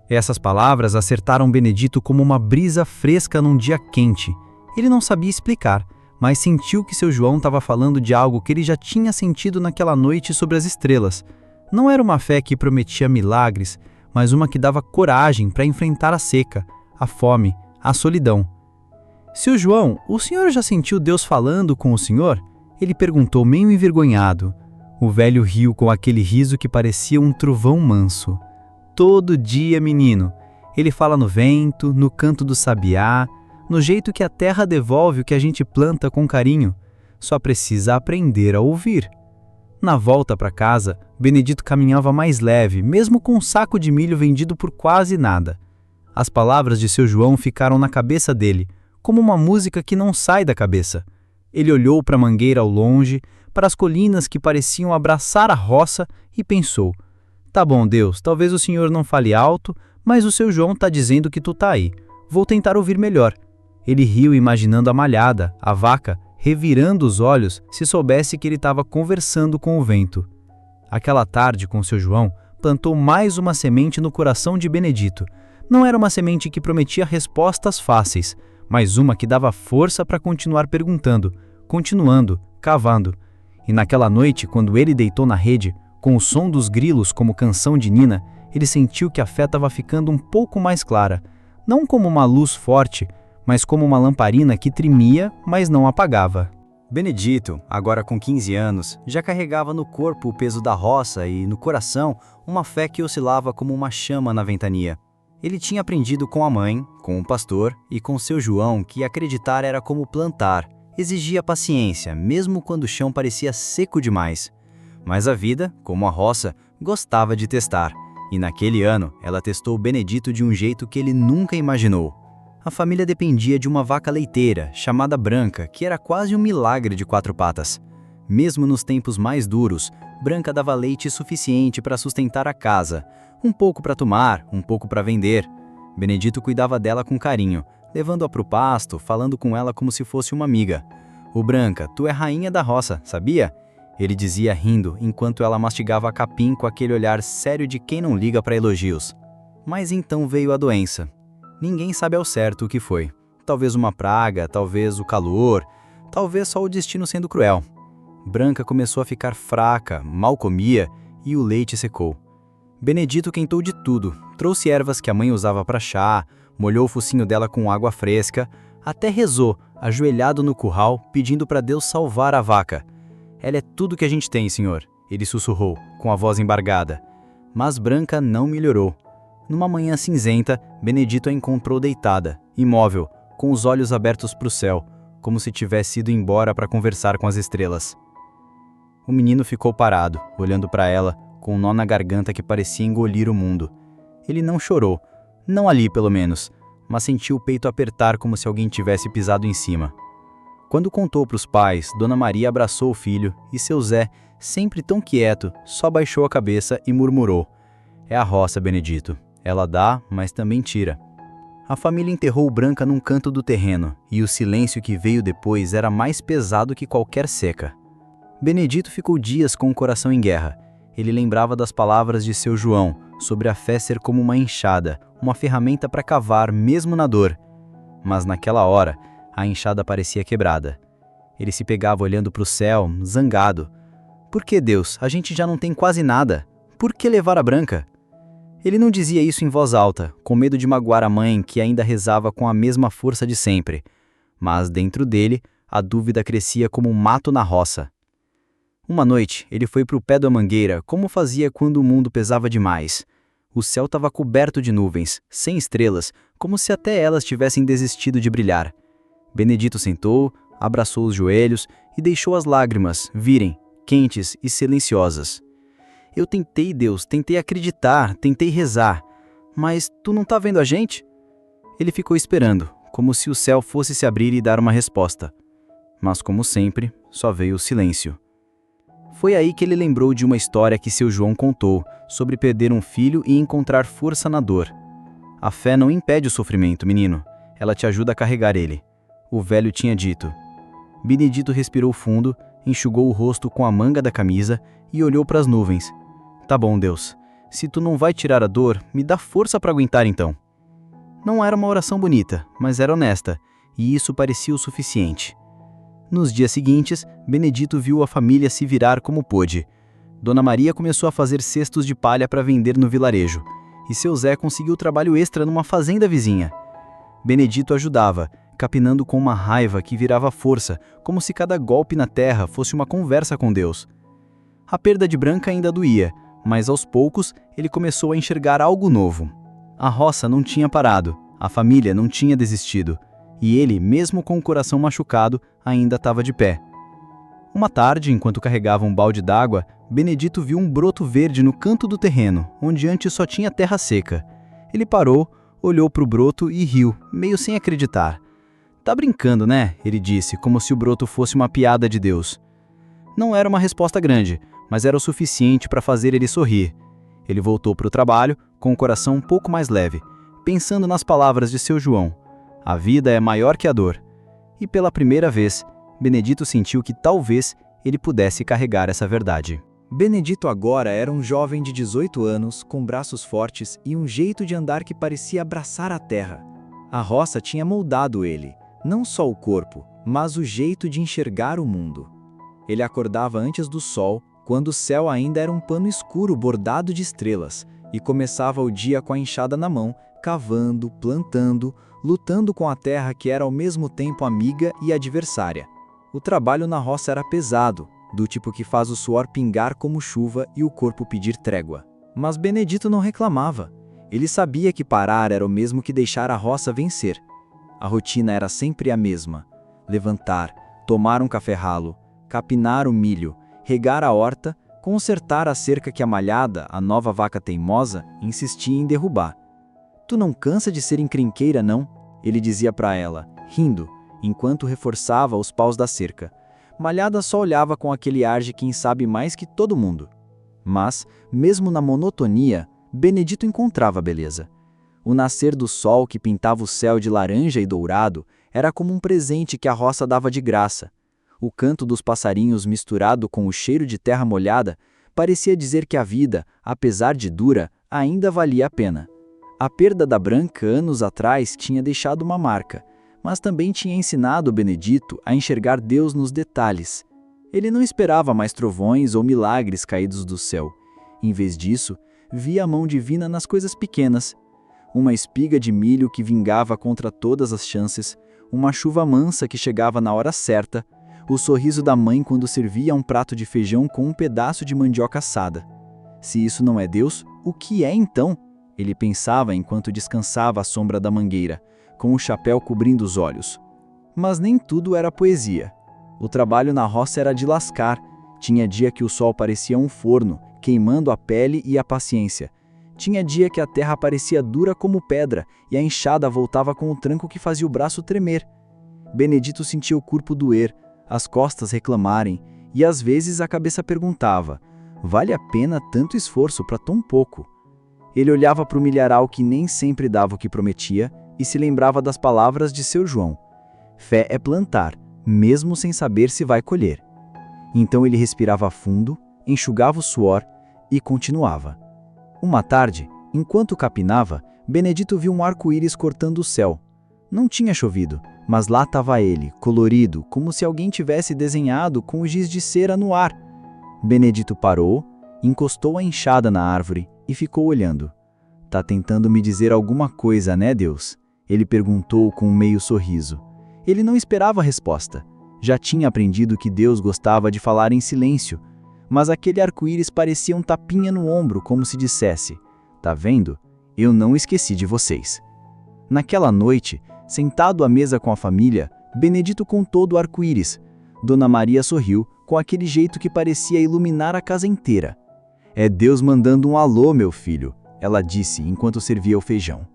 Essas palavras acertaram Benedito como uma brisa fresca num dia quente. Ele não sabia explicar, mas sentiu que seu João estava falando de algo que ele já tinha sentido naquela noite sobre as estrelas. Não era uma fé que prometia milagres, mas uma que dava coragem para enfrentar a seca, a fome, a solidão. Seu João, o senhor já sentiu Deus falando com o senhor? Ele perguntou meio envergonhado. O velho riu com aquele riso que parecia um trovão manso. Todo dia, menino. Ele fala no vento, no canto do sabiá, no jeito que a terra devolve o que a gente planta com carinho. Só precisa aprender a ouvir. Na volta para casa, Benedito caminhava mais leve, mesmo com um saco de milho vendido por quase nada. As palavras de seu João ficaram na cabeça dele, como uma música que não sai da cabeça. Ele olhou para a mangueira ao longe, para as colinas que pareciam abraçar a roça e pensou, tá bom, Deus, talvez o senhor não fale alto, mas o seu João tá dizendo que tu tá aí. Vou tentar ouvir melhor. Ele riu imaginando a malhada, a vaca, revirando os olhos se soubesse que ele estava conversando com o vento. Aquela tarde, com seu João, plantou mais uma semente no coração de Benedito. Não era uma semente que prometia respostas fáceis, mas uma que dava força para continuar perguntando, continuando, cavando. E naquela noite, quando ele deitou na rede, com o som dos grilos como canção de Nina, ele sentiu que a fé estava ficando um pouco mais clara. Não como uma luz forte, mas como uma lamparina que tremia, mas não apagava. Benedito, agora com 15 anos, já carregava no corpo o peso da roça e, no coração, uma fé que oscilava como uma chama na ventania. Ele tinha aprendido com a mãe, com o pastor e com seu João que acreditar era como plantar, exigia paciência, mesmo quando o chão parecia seco demais. Mas a vida, como a roça, gostava de testar, e naquele ano ela testou o Benedito de um jeito que ele nunca imaginou. A família dependia de uma vaca leiteira, chamada Branca, que era quase um milagre de 4 patas. Mesmo nos tempos mais duros, Branca dava leite suficiente para sustentar a casa, um pouco para tomar, um pouco para vender. Benedito cuidava dela com carinho, levando-a para o pasto, falando com ela como se fosse uma amiga. "Ô Branca, tu é rainha da roça, sabia?" Ele dizia rindo, enquanto ela mastigava capim com aquele olhar sério de quem não liga para elogios. Mas então veio a doença. Ninguém sabe ao certo o que foi. Talvez uma praga, talvez o calor, talvez só o destino sendo cruel. Branca começou a ficar fraca, mal comia e o leite secou. Benedito quentou de tudo, trouxe ervas que a mãe usava para chá, molhou o focinho dela com água fresca, até rezou, ajoelhado no curral, pedindo para Deus salvar a vaca. "Ela é tudo que a gente tem, senhor", ele sussurrou, com a voz embargada. Mas Branca não melhorou. Numa manhã cinzenta, Benedito a encontrou deitada, imóvel, com os olhos abertos para o céu, como se tivesse ido embora para conversar com as estrelas. O menino ficou parado, olhando para ela, com um nó na garganta que parecia engolir o mundo. Ele não chorou, não ali pelo menos, mas sentiu o peito apertar como se alguém tivesse pisado em cima. Quando contou para os pais, Dona Maria abraçou o filho e seu Zé, sempre tão quieto, só baixou a cabeça e murmurou: "É a roça, Benedito. Ela dá, mas também tira." A família enterrou Branca num canto do terreno, e o silêncio que veio depois era mais pesado que qualquer seca. Benedito ficou dias com o coração em guerra. Ele lembrava das palavras de seu João, sobre a fé ser como uma enxada, uma ferramenta para cavar mesmo na dor. Mas naquela hora, a enxada parecia quebrada. Ele se pegava olhando para o céu, zangado. "Por que, Deus? A gente já não tem quase nada. Por que levar a Branca?" Ele não dizia isso em voz alta, com medo de magoar a mãe que ainda rezava com a mesma força de sempre. Mas dentro dele, a dúvida crescia como um mato na roça. Uma noite, ele foi para o pé da mangueira, como fazia quando o mundo pesava demais. O céu estava coberto de nuvens, sem estrelas, como se até elas tivessem desistido de brilhar. Benedito sentou, abraçou os joelhos e deixou as lágrimas virem, quentes e silenciosas. "Eu tentei, Deus, tentei acreditar, tentei rezar, mas tu não tá vendo a gente?" Ele ficou esperando, como se o céu fosse se abrir e dar uma resposta. Mas como sempre, só veio o silêncio. Foi aí que ele lembrou de uma história que seu João contou, sobre perder um filho e encontrar força na dor. "A fé não impede o sofrimento, menino. Ela te ajuda a carregar ele", o velho tinha dito. Benedito respirou fundo, enxugou o rosto com a manga da camisa e olhou para as nuvens. "Tá bom, Deus. Se tu não vai tirar a dor, me dá força para aguentar então." Não era uma oração bonita, mas era honesta, e isso parecia o suficiente. Nos dias seguintes, Benedito viu a família se virar como pôde. Dona Maria começou a fazer cestos de palha para vender no vilarejo, e seu Zé conseguiu trabalho extra numa fazenda vizinha. Benedito ajudava, capinando com uma raiva que virava força, como se cada golpe na terra fosse uma conversa com Deus. A perda de Branca ainda doía, mas aos poucos ele começou a enxergar algo novo. A roça não tinha parado, a família não tinha desistido, e ele, mesmo com o coração machucado, ainda estava de pé. Uma tarde, enquanto carregava um balde d'água, Benedito viu um broto verde no canto do terreno, onde antes só tinha terra seca. Ele parou, olhou para o broto e riu, meio sem acreditar. "Tá brincando, né?" ele disse, como se o broto fosse uma piada de Deus. Não era uma resposta grande, mas era o suficiente para fazer ele sorrir. Ele voltou para o trabalho, com o coração um pouco mais leve, pensando nas palavras de seu João. A vida é maior que a dor. E pela primeira vez, Benedito sentiu que talvez ele pudesse carregar essa verdade. Benedito agora era um jovem de 18 anos, com braços fortes e um jeito de andar que parecia abraçar a terra. A roça tinha moldado ele, não só o corpo, mas o jeito de enxergar o mundo. Ele acordava antes do sol, quando o céu ainda era um pano escuro bordado de estrelas, e começava o dia com a enxada na mão, cavando, plantando, lutando com a terra que era ao mesmo tempo amiga e adversária. O trabalho na roça era pesado, do tipo que faz o suor pingar como chuva e o corpo pedir trégua. Mas Benedito não reclamava. Ele sabia que parar era o mesmo que deixar a roça vencer. A rotina era sempre a mesma: levantar, tomar um café ralo, capinar o milho, regar a horta, consertar a cerca que a Malhada, a nova vaca teimosa, insistia em derrubar. "Tu não cansa de ser encrenqueira, não?", ele dizia para ela, rindo, enquanto reforçava os paus da cerca. Malhada só olhava com aquele ar de quem sabe mais que todo mundo. Mas, mesmo na monotonia, Benedito encontrava beleza. O nascer do sol que pintava o céu de laranja e dourado era como um presente que a roça dava de graça. O canto dos passarinhos misturado com o cheiro de terra molhada parecia dizer que a vida, apesar de dura, ainda valia a pena. A perda da Branca anos atrás tinha deixado uma marca, mas também tinha ensinado Benedito a enxergar Deus nos detalhes. Ele não esperava mais trovões ou milagres caídos do céu. Em vez disso, via a mão divina nas coisas pequenas. Uma espiga de milho que vingava contra todas as chances, uma chuva mansa que chegava na hora certa, o sorriso da mãe quando servia um prato de feijão com um pedaço de mandioca assada. Se isso não é Deus, o que é então? Ele pensava enquanto descansava à sombra da mangueira, com o chapéu cobrindo os olhos. Mas nem tudo era poesia. O trabalho na roça era de lascar. Tinha dia que o sol parecia um forno, queimando a pele e a paciência. Tinha dia que a terra parecia dura como pedra e a enxada voltava com o tranco que fazia o braço tremer. Benedito sentia o corpo doer, as costas reclamarem, e às vezes a cabeça perguntava: vale a pena tanto esforço para tão pouco? Ele olhava para o milharal que nem sempre dava o que prometia e se lembrava das palavras de seu João: fé é plantar, mesmo sem saber se vai colher. Então ele respirava fundo, enxugava o suor e continuava. Uma tarde, enquanto capinava, Benedito viu um arco-íris cortando o céu. Não tinha chovido, mas lá estava ele, colorido, como se alguém tivesse desenhado com o giz de cera no ar. Benedito parou, encostou a enxada na árvore e ficou olhando. "Tá tentando me dizer alguma coisa, né, Deus?", ele perguntou com um meio sorriso. Ele não esperava a resposta. Já tinha aprendido que Deus gostava de falar em silêncio, mas aquele arco-íris parecia um tapinha no ombro, como se dissesse: "Tá vendo? Eu não esqueci de vocês." Naquela noite, sentado à mesa com a família, Benedito contou do arco-íris. Dona Maria sorriu, com aquele jeito que parecia iluminar a casa inteira. "É Deus mandando um alô, meu filho", ela disse enquanto servia o feijão.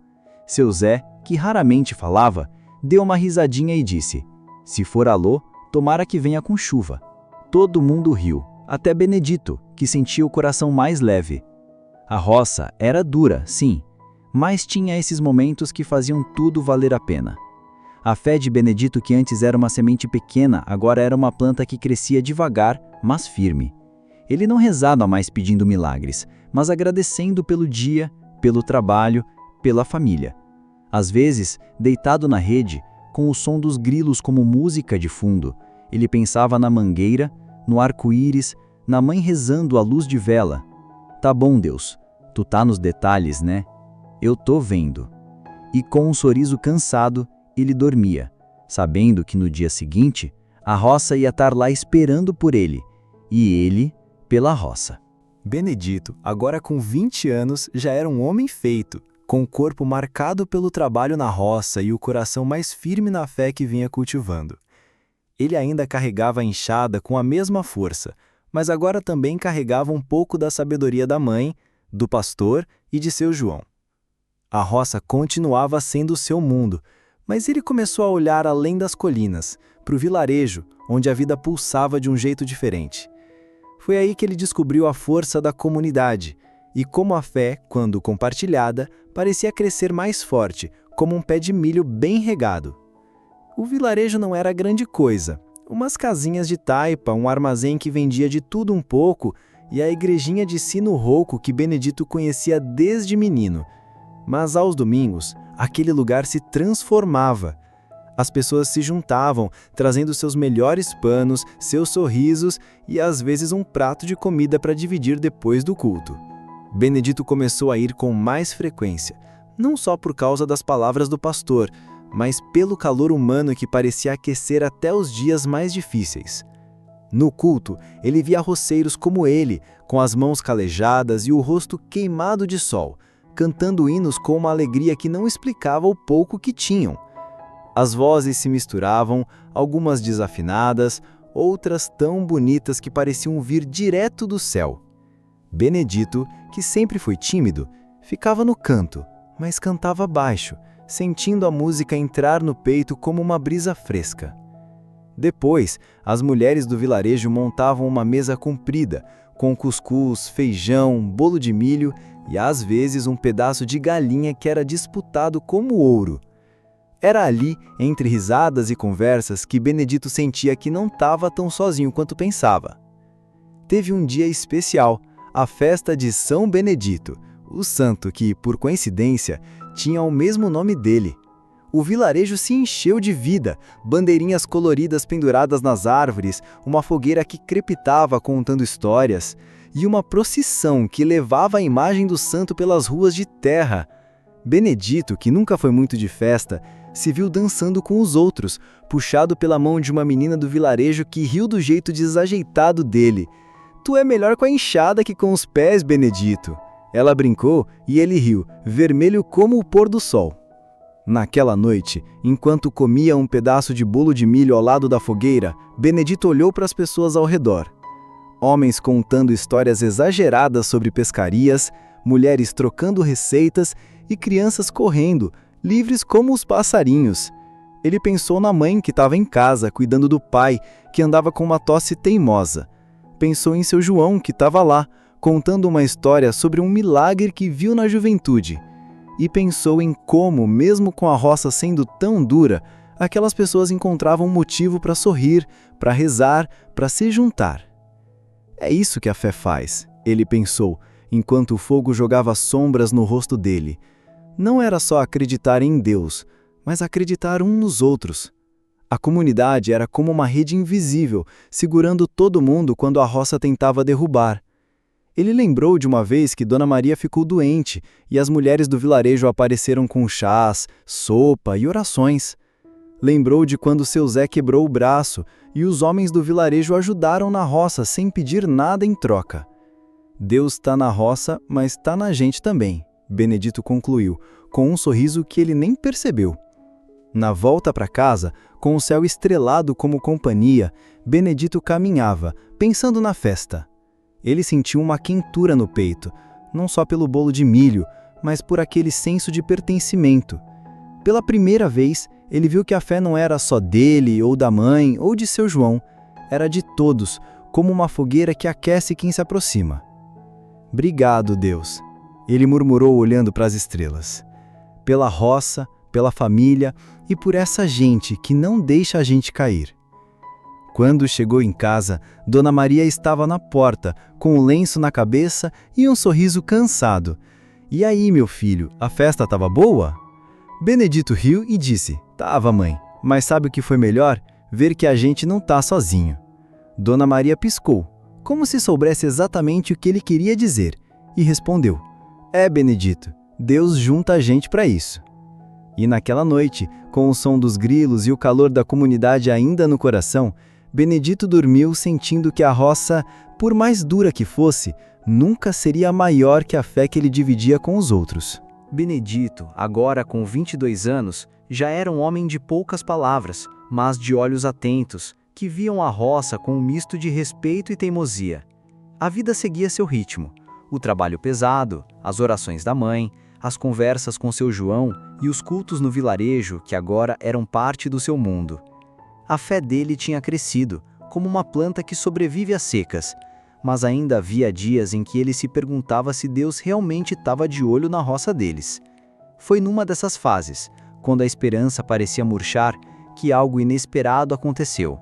Seu Zé, que raramente falava, deu uma risadinha e disse: "Se for alô, tomara que venha com chuva." Todo mundo riu, até Benedito, que sentia o coração mais leve. A roça era dura, sim, mas tinha esses momentos que faziam tudo valer a pena. A fé de Benedito, que antes era uma semente pequena, agora era uma planta que crescia devagar, mas firme. Ele não rezava mais pedindo milagres, mas agradecendo pelo dia, pelo trabalho, pela família. Às vezes, deitado na rede, com o som dos grilos como música de fundo, ele pensava na mangueira, no arco-íris, na mãe rezando à luz de vela. "Tá bom, Deus, tu tá nos detalhes, né? Eu tô vendo." E com um sorriso cansado, ele dormia, sabendo que no dia seguinte, a roça ia estar lá esperando por ele, e ele pela roça. Benedito, agora com 20 anos, já era um homem feito, com o corpo marcado pelo trabalho na roça e o coração mais firme na fé que vinha cultivando. Ele ainda carregava a enxada com a mesma força, mas agora também carregava um pouco da sabedoria da mãe, do pastor e de seu João. A roça continuava sendo o seu mundo, mas ele começou a olhar além das colinas, para o vilarejo, onde a vida pulsava de um jeito diferente. Foi aí que ele descobriu a força da comunidade, e como a fé, quando compartilhada, parecia crescer mais forte, como um pé de milho bem regado. O vilarejo não era grande coisa, umas casinhas de taipa, um armazém que vendia de tudo um pouco e a igrejinha de sino rouco que Benedito conhecia desde menino. Mas aos domingos, aquele lugar se transformava. As pessoas se juntavam, trazendo seus melhores panos, seus sorrisos e às vezes um prato de comida para dividir depois do culto. Benedito começou a ir com mais frequência, não só por causa das palavras do pastor, mas pelo calor humano que parecia aquecer até os dias mais difíceis. No culto, ele via roceiros como ele, com as mãos calejadas e o rosto queimado de sol, cantando hinos com uma alegria que não explicava o pouco que tinham. As vozes se misturavam, algumas desafinadas, outras tão bonitas que pareciam vir direto do céu. Benedito, que sempre foi tímido, ficava no canto, mas cantava baixo, sentindo a música entrar no peito como uma brisa fresca. Depois, as mulheres do vilarejo montavam uma mesa comprida, com cuscuz, feijão, bolo de milho e às vezes um pedaço de galinha que era disputado como ouro. Era ali, entre risadas e conversas, que Benedito sentia que não estava tão sozinho quanto pensava. Teve um dia especial, a festa de São Benedito, o santo que, por coincidência, tinha o mesmo nome dele. O vilarejo se encheu de vida, bandeirinhas coloridas penduradas nas árvores, uma fogueira que crepitava contando histórias, e uma procissão que levava a imagem do santo pelas ruas de terra. Benedito, que nunca foi muito de festa, se viu dançando com os outros, puxado pela mão de uma menina do vilarejo que riu do jeito desajeitado dele. "Tu é melhor com a enxada que com os pés, Benedito." Ela brincou e ele riu, vermelho como o pôr do sol. Naquela noite, enquanto comia um pedaço de bolo de milho ao lado da fogueira, Benedito olhou para as pessoas ao redor. Homens contando histórias exageradas sobre pescarias, mulheres trocando receitas e crianças correndo, livres como os passarinhos. Ele pensou na mãe que estava em casa, cuidando do pai, que andava com uma tosse teimosa. Pensou em seu João, que estava lá, contando uma história sobre um milagre que viu na juventude. E pensou em como, mesmo com a roça sendo tão dura, aquelas pessoas encontravam motivo para sorrir, para rezar, para se juntar. É isso que a fé faz, ele pensou, enquanto o fogo jogava sombras no rosto dele. Não era só acreditar em Deus, mas acreditar uns nos outros. A comunidade era como uma rede invisível, segurando todo mundo quando a roça tentava derrubar. Ele lembrou de uma vez que Dona Maria ficou doente e as mulheres do vilarejo apareceram com chás, sopa e orações. Lembrou de quando seu Zé quebrou o braço e os homens do vilarejo ajudaram na roça sem pedir nada em troca. Deus está na roça, mas está na gente também, Benedito concluiu, com um sorriso que ele nem percebeu. Na volta para casa, com o céu estrelado como companhia, Benedito caminhava, pensando na festa. Ele sentiu uma quentura no peito, não só pelo bolo de milho, mas por aquele senso de pertencimento. Pela primeira vez, ele viu que a fé não era só dele, ou da mãe, ou de seu João, era de todos, como uma fogueira que aquece quem se aproxima. "Obrigado, Deus", ele murmurou olhando para as estrelas. "Pela roça, pela família e por essa gente que não deixa a gente cair." Quando chegou em casa, Dona Maria estava na porta, com o lenço na cabeça e um sorriso cansado. "E aí, meu filho, a festa estava boa?" Benedito riu e disse: "Tava, mãe, mas sabe o que foi melhor? Ver que a gente não tá sozinho." Dona Maria piscou, como se soubesse exatamente o que ele queria dizer, e respondeu: "É, Benedito, Deus junta a gente para isso." E naquela noite, com o som dos grilos e o calor da comunidade ainda no coração, Benedito dormiu sentindo que a roça, por mais dura que fosse, nunca seria maior que a fé que ele dividia com os outros. Benedito, agora com 22 anos, já era um homem de poucas palavras, mas de olhos atentos, que viam a roça com um misto de respeito e teimosia. A vida seguia seu ritmo. O trabalho pesado, as orações da mãe, as conversas com seu João e os cultos no vilarejo que agora eram parte do seu mundo. A fé dele tinha crescido, como uma planta que sobrevive às secas, mas ainda havia dias em que ele se perguntava se Deus realmente estava de olho na roça deles. Foi numa dessas fases, quando a esperança parecia murchar, que algo inesperado aconteceu.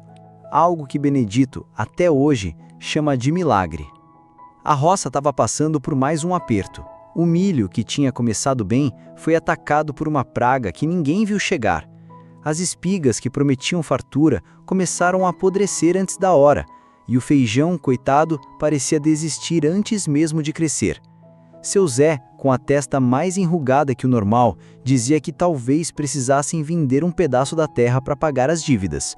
Algo que Benedito, até hoje, chama de milagre. A roça estava passando por mais um aperto. O milho, que tinha começado bem, foi atacado por uma praga que ninguém viu chegar. As espigas que prometiam fartura começaram a apodrecer antes da hora, e o feijão, coitado, parecia desistir antes mesmo de crescer. Seu Zé, com a testa mais enrugada que o normal, dizia que talvez precisassem vender um pedaço da terra para pagar as dívidas.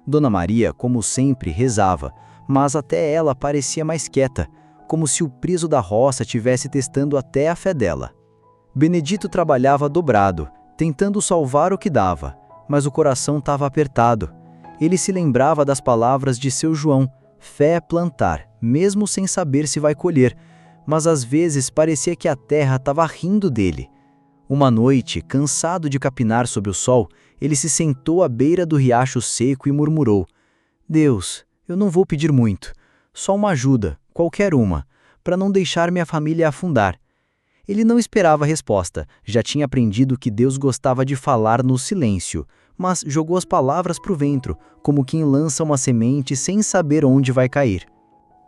Dona Maria, como sempre, rezava, mas até ela parecia mais quieta, como se o preso da roça tivesse testando até a fé dela. Benedito trabalhava dobrado, tentando salvar o que dava, mas o coração estava apertado. Ele se lembrava das palavras de seu João: fé é plantar, mesmo sem saber se vai colher, mas às vezes parecia que a terra estava rindo dele. Uma noite, cansado de capinar sob o sol, ele se sentou à beira do riacho seco e murmurou: Deus, eu não vou pedir muito, só uma ajuda, qualquer uma, para não deixar minha família afundar. Ele não esperava a resposta, já tinha aprendido que Deus gostava de falar no silêncio, mas jogou as palavras para o vento, como quem lança uma semente sem saber onde vai cair.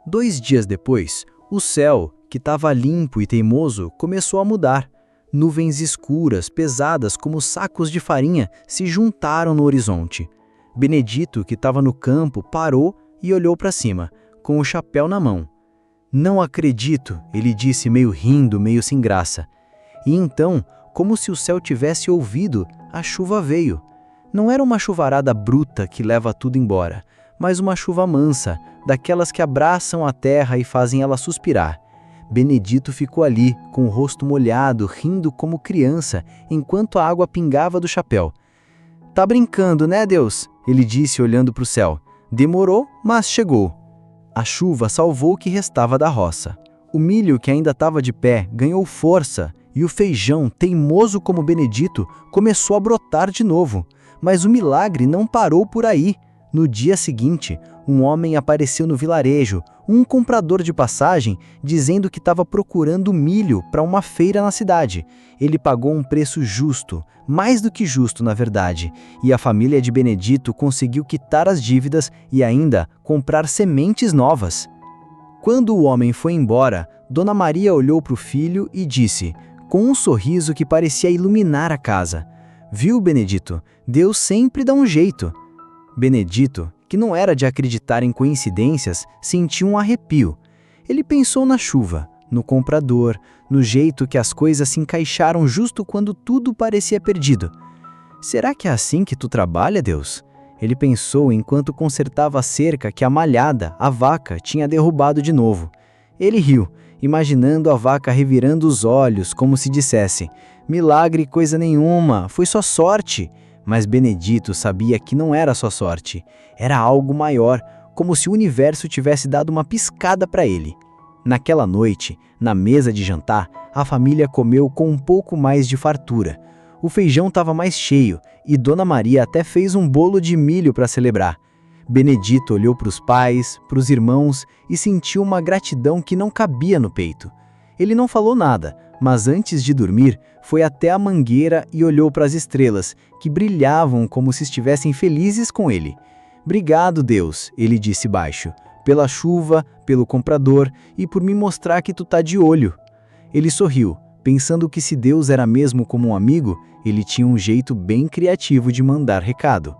2 dias depois, o céu, que estava limpo e teimoso, começou a mudar. Nuvens escuras, pesadas como sacos de farinha, se juntaram no horizonte. Benedito, que estava no campo, parou e olhou para cima, com o chapéu na mão. Não acredito, ele disse meio rindo, meio sem graça. E então, como se o céu tivesse ouvido, a chuva veio. Não era uma chuvarada bruta que leva tudo embora, mas uma chuva mansa, daquelas que abraçam a terra e fazem ela suspirar. Benedito ficou ali, com o rosto molhado, rindo como criança, enquanto a água pingava do chapéu. Tá brincando, né, Deus? Ele disse olhando para o céu. Demorou, mas chegou. A chuva salvou o que restava da roça. O milho, que ainda estava de pé, ganhou força, e o feijão, teimoso como Benedito, começou a brotar de novo. Mas o milagre não parou por aí. No dia seguinte, um homem apareceu no vilarejo, um comprador de passagem, dizendo que estava procurando milho para uma feira na cidade. Ele pagou um preço justo, mais do que justo na verdade, e a família de Benedito conseguiu quitar as dívidas e ainda comprar sementes novas. Quando o homem foi embora, Dona Maria olhou para o filho e disse, com um sorriso que parecia iluminar a casa: Viu, Benedito? Deus sempre dá um jeito. Benedito, que não era de acreditar em coincidências, sentiu um arrepio. Ele pensou na chuva, no comprador, no jeito que as coisas se encaixaram justo quando tudo parecia perdido. Será que é assim que tu trabalha, Deus? Ele pensou enquanto consertava a cerca que a malhada, a vaca, tinha derrubado de novo. Ele riu, imaginando a vaca revirando os olhos, como se dissesse: milagre coisa nenhuma, foi só sorte. Mas Benedito sabia que não era só sorte, era algo maior, como se o universo tivesse dado uma piscada para ele. Naquela noite, na mesa de jantar, a família comeu com um pouco mais de fartura. O feijão estava mais cheio e Dona Maria até fez um bolo de milho para celebrar. Benedito olhou para os pais, para os irmãos e sentiu uma gratidão que não cabia no peito. Ele não falou nada, mas antes de dormir, foi até a mangueira e olhou para as estrelas, que brilhavam como se estivessem felizes com ele. Obrigado, Deus, ele disse baixo, pela chuva, pelo comprador e por me mostrar que tu tá de olho. Ele sorriu, pensando que se Deus era mesmo como um amigo, ele tinha um jeito bem criativo de mandar recado.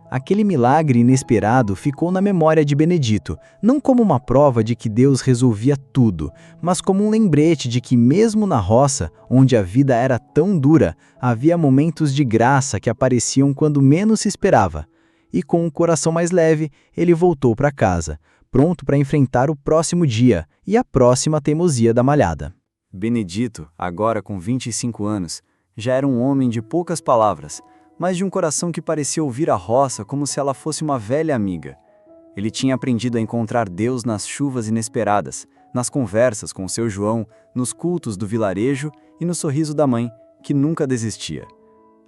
Aquele milagre inesperado ficou na memória de Benedito, não como uma prova de que Deus resolvia tudo, mas como um lembrete de que mesmo na roça, onde a vida era tão dura, havia momentos de graça que apareciam quando menos se esperava. E com o coração mais leve, ele voltou para casa, pronto para enfrentar o próximo dia e a próxima teimosia da malhada. Benedito, agora com 25 anos, já era um homem de poucas palavras, mas de um coração que parecia ouvir a roça como se ela fosse uma velha amiga. Ele tinha aprendido a encontrar Deus nas chuvas inesperadas, nas conversas com seu João, nos cultos do vilarejo e no sorriso da mãe, que nunca desistia.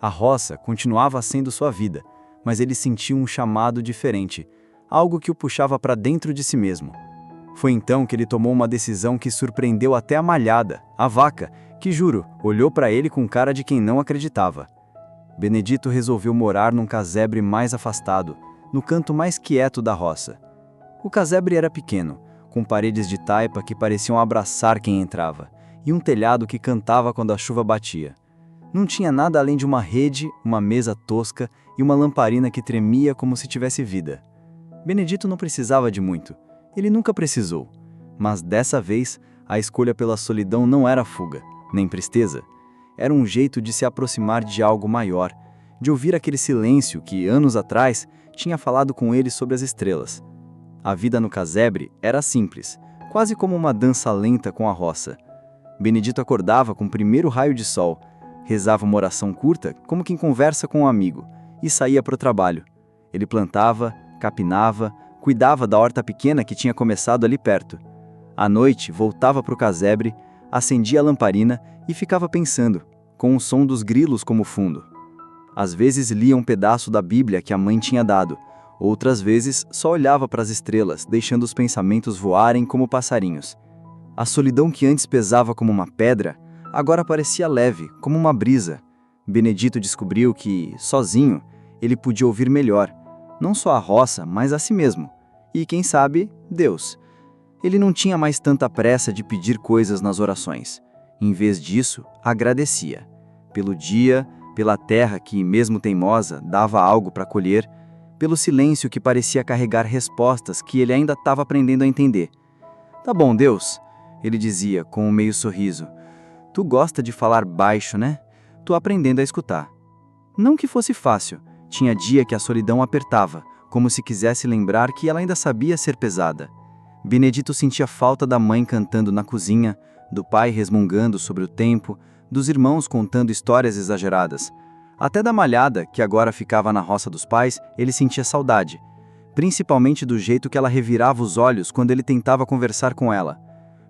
A roça continuava sendo sua vida, mas ele sentiu um chamado diferente, algo que o puxava para dentro de si mesmo. Foi então que ele tomou uma decisão que surpreendeu até a malhada, a vaca, que, juro, olhou para ele com cara de quem não acreditava. Benedito resolveu morar num casebre mais afastado, no canto mais quieto da roça. O casebre era pequeno, com paredes de taipa que pareciam abraçar quem entrava, e um telhado que cantava quando a chuva batia. Não tinha nada além de uma rede, uma mesa tosca e uma lamparina que tremia como se tivesse vida. Benedito não precisava de muito, ele nunca precisou, mas dessa vez A escolha pela solidão não era fuga, nem tristeza. Era um jeito de se aproximar de algo maior, de ouvir aquele silêncio que, anos atrás, tinha falado com ele sobre as estrelas. A vida no casebre era simples, quase como uma dança lenta com a roça. Benedito acordava com o primeiro raio de sol, rezava uma oração curta, como quem conversa com um amigo, e saía para o trabalho. Ele plantava, capinava, cuidava da horta pequena que tinha começado ali perto. À noite, voltava para o casebre, acendia a lamparina e ficava pensando, com o som dos grilos como fundo. Às vezes lia um pedaço da Bíblia que a mãe tinha dado, outras vezes só olhava para as estrelas, deixando os pensamentos voarem como passarinhos. A solidão que antes pesava como uma pedra, agora parecia leve, como uma brisa. Benedito descobriu que, sozinho, ele podia ouvir melhor, não só a roça, mas a si mesmo. E, quem sabe, Deus. Ele não tinha mais tanta pressa de pedir coisas nas orações. Em vez disso, agradecia. Pelo dia, pela terra que, mesmo teimosa, dava algo para colher, pelo silêncio que parecia carregar respostas que ele ainda estava aprendendo a entender. "Tá bom, Deus", ele dizia com um meio sorriso. "Tu gosta de falar baixo, né? Tô aprendendo a escutar." Não que fosse fácil. Tinha dia que a solidão apertava, como se quisesse lembrar que ela ainda sabia ser pesada. Benedito sentia falta da mãe cantando na cozinha, do pai resmungando sobre o tempo, dos irmãos contando histórias exageradas. Até da malhada, que agora ficava na roça dos pais, ele sentia saudade, principalmente do jeito que ela revirava os olhos quando ele tentava conversar com ela.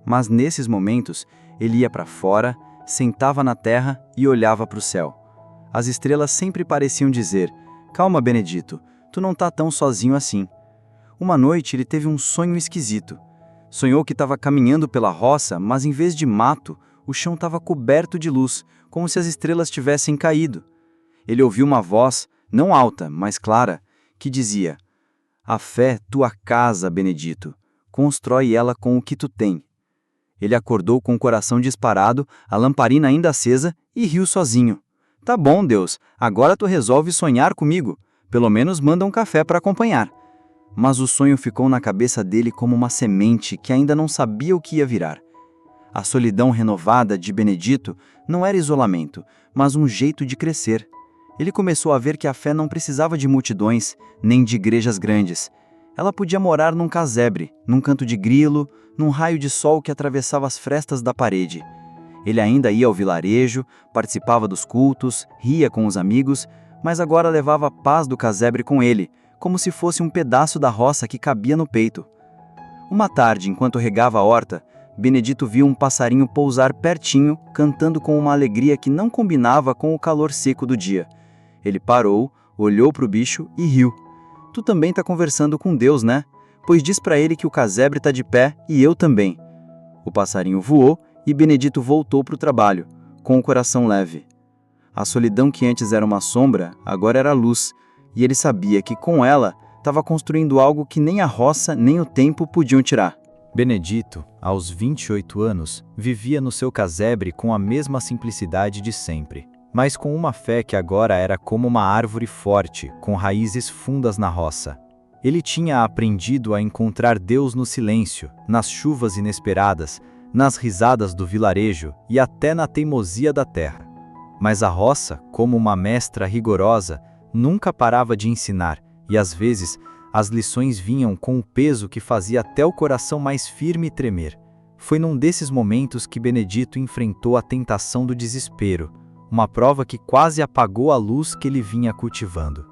Mas nesses momentos, ele ia para fora, sentava na terra e olhava para o céu. As estrelas sempre pareciam dizer: "Calma, Benedito, tu não tá tão sozinho assim." Uma noite ele teve um sonho esquisito. Sonhou que estava caminhando pela roça, mas em vez de mato, o chão estava coberto de luz, como se as estrelas tivessem caído. Ele ouviu uma voz, não alta, mas clara, que dizia: "A fé é tua casa, Benedito. Constrói ela com o que tu tem." Ele acordou com o coração disparado, a lamparina ainda acesa, e riu sozinho. "Tá bom, Deus, agora tu resolve sonhar comigo. Pelo menos manda um café para acompanhar." Mas o sonho ficou na cabeça dele como uma semente que ainda não sabia o que ia virar. A solidão renovada de Benedito não era isolamento, mas um jeito de crescer. Ele começou a ver que a fé não precisava de multidões, nem de igrejas grandes. Ela podia morar num casebre, num canto de grilo, num raio de sol que atravessava as frestas da parede. Ele ainda ia ao vilarejo, participava dos cultos, ria com os amigos, mas agora levava a paz do casebre com ele, como se fosse um pedaço da roça que cabia no peito. Uma tarde, enquanto regava a horta, Benedito viu um passarinho pousar pertinho, cantando com uma alegria que não combinava com o calor seco do dia. Ele parou, olhou para o bicho e riu. "Tu também tá conversando com Deus, né? Pois diz para ele que o casebre tá de pé e eu também." O passarinho voou e Benedito voltou para o trabalho, com o coração leve. A solidão que antes era uma sombra, agora era luz, e ele sabia que com ela estava construindo algo que nem a roça nem o tempo podiam tirar. Benedito, aos 28 anos, vivia no seu casebre com a mesma simplicidade de sempre, mas com uma fé que agora era como uma árvore forte, com raízes fundas na roça. Ele tinha aprendido a encontrar Deus no silêncio, nas chuvas inesperadas, nas risadas do vilarejo e até na teimosia da terra. Mas a roça, como uma mestra rigorosa, nunca parava de ensinar, e às vezes as lições vinham com um peso que fazia até o coração mais firme tremer. Foi num desses momentos que Benedito enfrentou a tentação do desespero, uma prova que quase apagou a luz que ele vinha cultivando.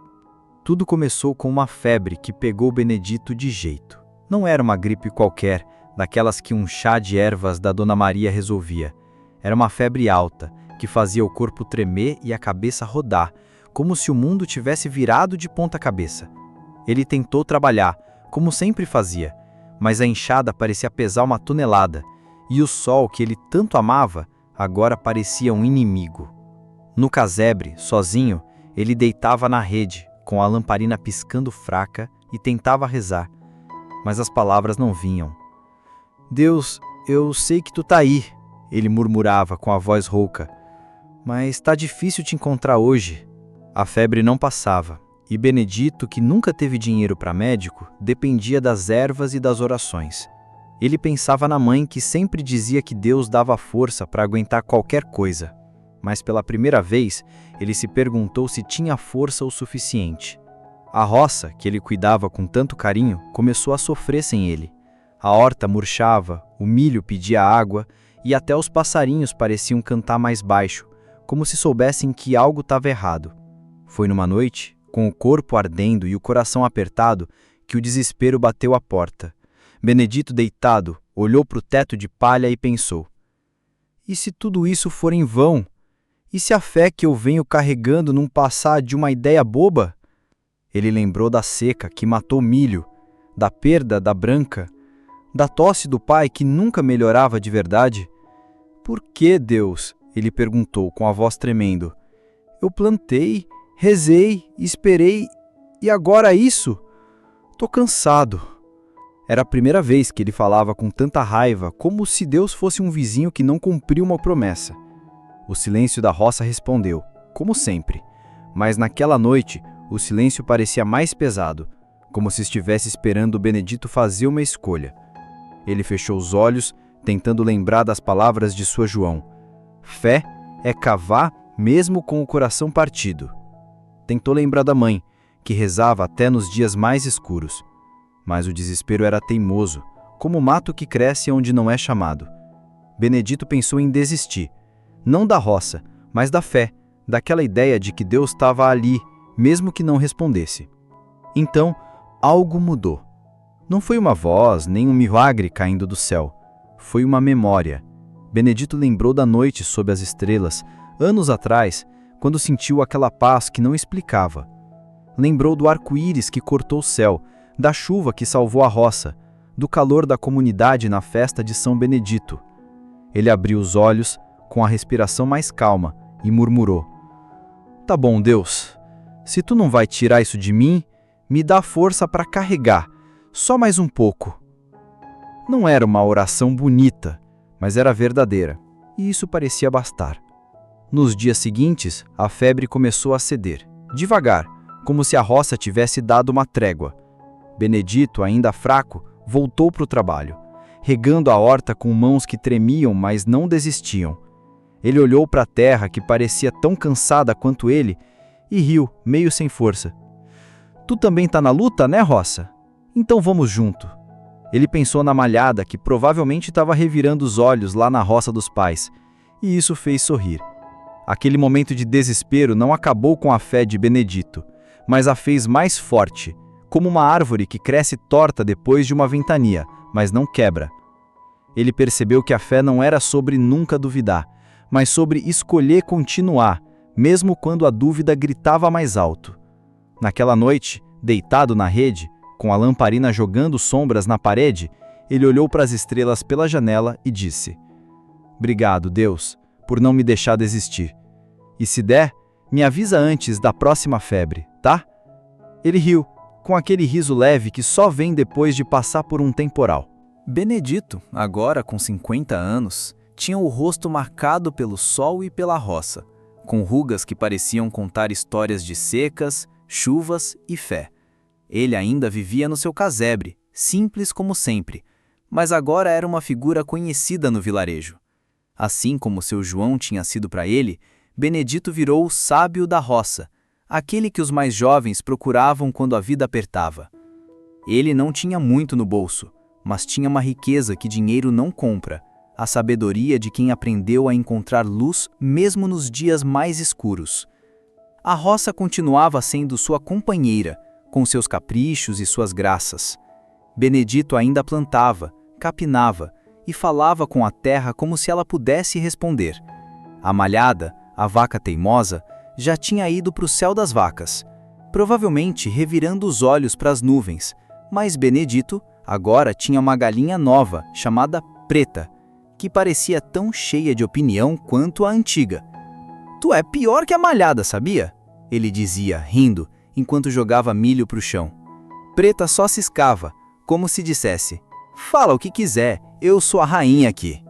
Tudo começou com uma febre que pegou Benedito de jeito. Não era uma gripe qualquer, daquelas que um chá de ervas da Dona Maria resolvia. Era uma febre alta, que fazia o corpo tremer e a cabeça rodar, como se o mundo tivesse virado de ponta cabeça. Ele tentou trabalhar, como sempre fazia, mas a enxada parecia pesar uma tonelada, e o sol que ele tanto amava agora parecia um inimigo. No casebre, sozinho, ele deitava na rede, com a lamparina piscando fraca, e tentava rezar, mas as palavras não vinham. "Deus, eu sei que tu tá aí", ele murmurava com a voz rouca, "mas tá difícil te encontrar hoje." A febre não passava, e Benedito, que nunca teve dinheiro para médico, dependia das ervas e das orações. Ele pensava na mãe que sempre dizia que Deus dava força para aguentar qualquer coisa. Mas pela primeira vez, ele se perguntou se tinha força o suficiente. A roça, que ele cuidava com tanto carinho, começou a sofrer sem ele. A horta murchava, o milho pedia água e até os passarinhos pareciam cantar mais baixo, como se soubessem que algo estava errado. Foi numa noite, com o corpo ardendo e o coração apertado, que o desespero bateu à porta. Benedito, deitado, olhou para o teto de palha e pensou: e se tudo isso for em vão? E se a fé que eu venho carregando não passar de uma ideia boba? Ele lembrou da seca que matou o milho, da perda da branca, da tosse do pai que nunca melhorava de verdade. Por que, Deus? Ele perguntou com a voz tremendo. Eu plantei, rezei, esperei, e agora isso? Tô cansado. Era a primeira vez que ele falava com tanta raiva, como se Deus fosse um vizinho que não cumpriu uma promessa. O silêncio da roça respondeu, como sempre, mas naquela noite o silêncio parecia mais pesado, como se estivesse esperando o Benedito fazer uma escolha. Ele fechou os olhos, tentando lembrar das palavras de São João. Fé é cavar mesmo com o coração partido. Tentou lembrar da mãe, que rezava até nos dias mais escuros. Mas o desespero era teimoso, como o mato que cresce onde não é chamado. Benedito pensou em desistir, não da roça, mas da fé, daquela ideia de que Deus estava ali, mesmo que não respondesse. Então, algo mudou. Não foi uma voz, nem um milagre caindo do céu. Foi uma memória. Benedito lembrou da noite sob as estrelas, anos atrás, quando sentiu aquela paz que não explicava. Lembrou do arco-íris que cortou o céu, da chuva que salvou a roça, do calor da comunidade na festa de São Benedito. Ele abriu os olhos, com a respiração mais calma, e murmurou: Tá bom, Deus. Se tu não vai tirar isso de mim, me dá força para carregar, só mais um pouco. Não era uma oração bonita, mas era verdadeira, e isso parecia bastar. Nos dias seguintes, a febre começou a ceder, devagar, como se a roça tivesse dado uma trégua. Benedito, ainda fraco, voltou para o trabalho, regando a horta com mãos que tremiam, mas não desistiam. Ele olhou para a terra que parecia tão cansada quanto ele e riu, meio sem força. Tu também tá na luta, né, roça? Então vamos junto. Ele pensou na malhada que provavelmente estava revirando os olhos lá na roça dos pais, e isso fez sorrir. Aquele momento de desespero não acabou com a fé de Benedito, mas a fez mais forte, como uma árvore que cresce torta depois de uma ventania, mas não quebra. Ele percebeu que a fé não era sobre nunca duvidar, mas sobre escolher continuar, mesmo quando a dúvida gritava mais alto. Naquela noite, deitado na rede, com a lamparina jogando sombras na parede, ele olhou para as estrelas pela janela e disse: Obrigado, Deus, por não me deixar desistir. E se der, me avisa antes da próxima febre, tá? Ele riu, com aquele riso leve que só vem depois de passar por um temporal. Benedito, agora com 50 anos, tinha o rosto marcado pelo sol e pela roça, com rugas que pareciam contar histórias de secas, chuvas e fé. Ele ainda vivia no seu casebre, simples como sempre, mas agora era uma figura conhecida no vilarejo. Assim como seu João tinha sido para ele, Benedito virou o sábio da roça, aquele que os mais jovens procuravam quando a vida apertava. Ele não tinha muito no bolso, mas tinha uma riqueza que dinheiro não compra, a sabedoria de quem aprendeu a encontrar luz mesmo nos dias mais escuros. A roça continuava sendo sua companheira, com seus caprichos e suas graças. Benedito ainda plantava, capinava e falava com a terra como se ela pudesse responder. A malhada, a vaca teimosa, já tinha ido para o céu das vacas, provavelmente revirando os olhos para as nuvens, mas Benedito agora tinha uma galinha nova, chamada Preta, que parecia tão cheia de opinião quanto a antiga. Tu é pior que a malhada, sabia? Ele dizia, rindo, enquanto jogava milho para o chão. Preta só ciscava, como se dissesse: fala o que quiser, eu sou a rainha aqui.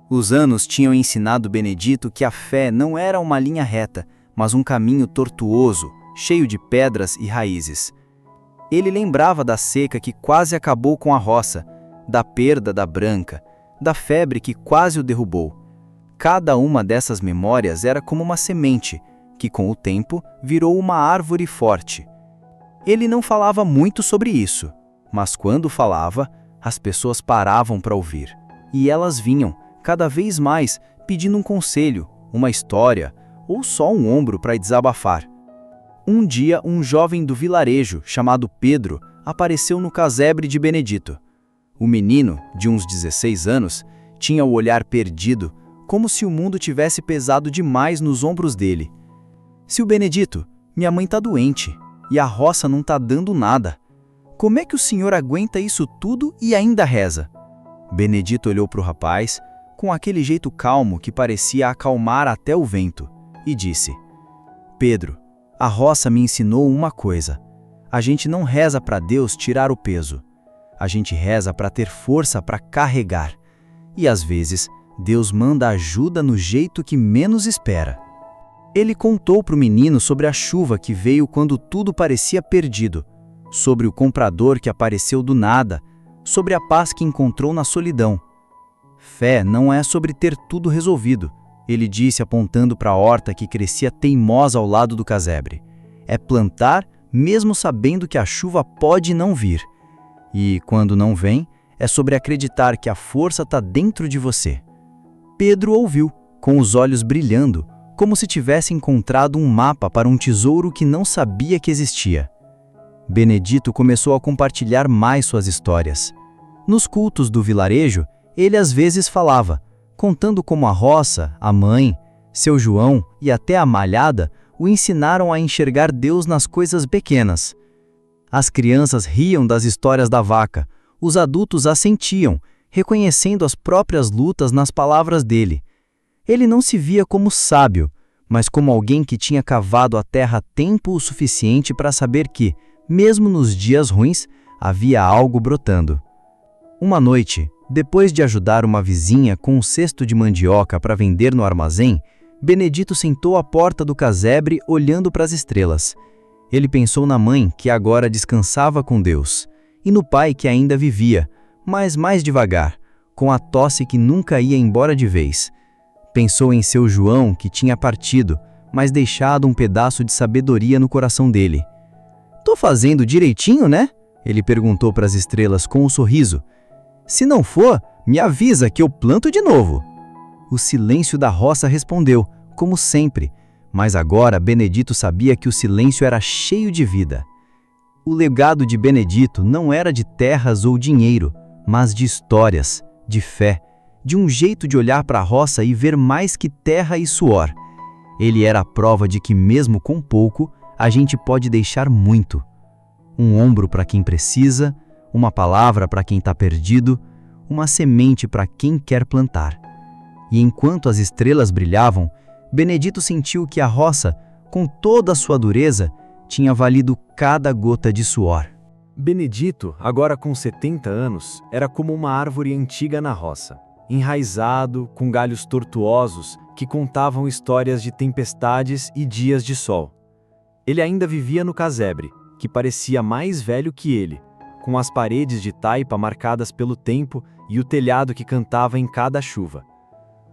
Os anos tinham ensinado Benedito que a fé não era uma linha reta, mas um caminho tortuoso, cheio de pedras e raízes. Ele lembrava da seca que quase acabou com a roça, da perda da Branca, da febre que quase o derrubou. Cada uma dessas memórias era como uma semente, que com o tempo virou uma árvore forte. Ele não falava muito sobre isso, mas quando falava, as pessoas paravam para ouvir. E elas vinham, cada vez mais, pedindo um conselho, uma história, ou só um ombro para desabafar. Um dia, um jovem do vilarejo, chamado Pedro, apareceu no casebre de Benedito. O menino, de uns 16 anos, tinha o olhar perdido, como se o mundo tivesse pesado demais nos ombros dele. Seu Benedito, minha mãe tá doente, e a roça não tá dando nada. Como é que o senhor aguenta isso tudo e ainda reza? Benedito olhou para o rapaz, com aquele jeito calmo que parecia acalmar até o vento, e disse: Pedro, a roça me ensinou uma coisa. A gente não reza para Deus tirar o peso. A gente reza para ter força para carregar. E às vezes, Deus manda ajuda no jeito que menos espera. Ele contou para o menino sobre a chuva que veio quando tudo parecia perdido, sobre o comprador que apareceu do nada, sobre a paz que encontrou na solidão. Fé não é sobre ter tudo resolvido, ele disse apontando para a horta que crescia teimosa ao lado do casebre. É plantar mesmo sabendo que a chuva pode não vir. E, quando não vem, é sobre acreditar que a força está dentro de você. Pedro ouviu, com os olhos brilhando, como se tivesse encontrado um mapa para um tesouro que não sabia que existia. Benedito começou a compartilhar mais suas histórias. Nos cultos do vilarejo, ele às vezes falava, contando como a roça, a mãe, seu João e até a malhada o ensinaram a enxergar Deus nas coisas pequenas. As crianças riam das histórias da vaca, os adultos assentiam, reconhecendo as próprias lutas nas palavras dele. Ele não se via como sábio, mas como alguém que tinha cavado a terra tempo o suficiente para saber que, mesmo nos dias ruins, havia algo brotando. Uma noite, depois de ajudar uma vizinha com um cesto de mandioca para vender no armazém, Benedito sentou à porta do casebre olhando para as estrelas. Ele pensou na mãe, que agora descansava com Deus, e no pai que ainda vivia, mas mais devagar, com a tosse que nunca ia embora de vez. Pensou em seu João, que tinha partido, mas deixado um pedaço de sabedoria no coração dele. "Tô fazendo direitinho, né?" Ele perguntou para as estrelas com um sorriso. "Se não for, me avisa que eu planto de novo." O silêncio da roça respondeu, como sempre, mas agora Benedito sabia que o silêncio era cheio de vida. O legado de Benedito não era de terras ou dinheiro, mas de histórias, de fé, de um jeito de olhar para a roça e ver mais que terra e suor. Ele era a prova de que mesmo com pouco, a gente pode deixar muito. Um ombro para quem precisa, uma palavra para quem está perdido, uma semente para quem quer plantar. E enquanto as estrelas brilhavam, Benedito sentiu que a roça, com toda a sua dureza, tinha valido cada gota de suor. Benedito, agora com 70 anos, era como uma árvore antiga na roça, enraizado, com galhos tortuosos que contavam histórias de tempestades e dias de sol. Ele ainda vivia no casebre, que parecia mais velho que ele, com as paredes de taipa marcadas pelo tempo e o telhado que cantava em cada chuva.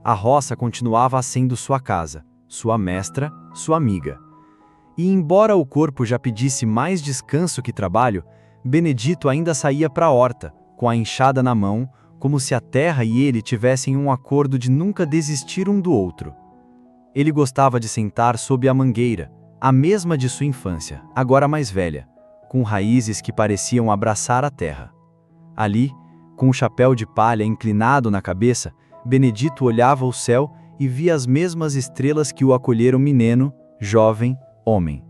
A roça continuava sendo sua casa, sua mestra, sua amiga. E embora o corpo já pedisse mais descanso que trabalho, Benedito ainda saía para a horta, com a enxada na mão, como se a terra e ele tivessem um acordo de nunca desistir um do outro. Ele gostava de sentar sob a mangueira, a mesma de sua infância, agora mais velha, com raízes que pareciam abraçar a terra. Ali, com o chapéu de palha inclinado na cabeça, Benedito olhava o céu e via as mesmas estrelas que o acolheram menino, jovem, homem.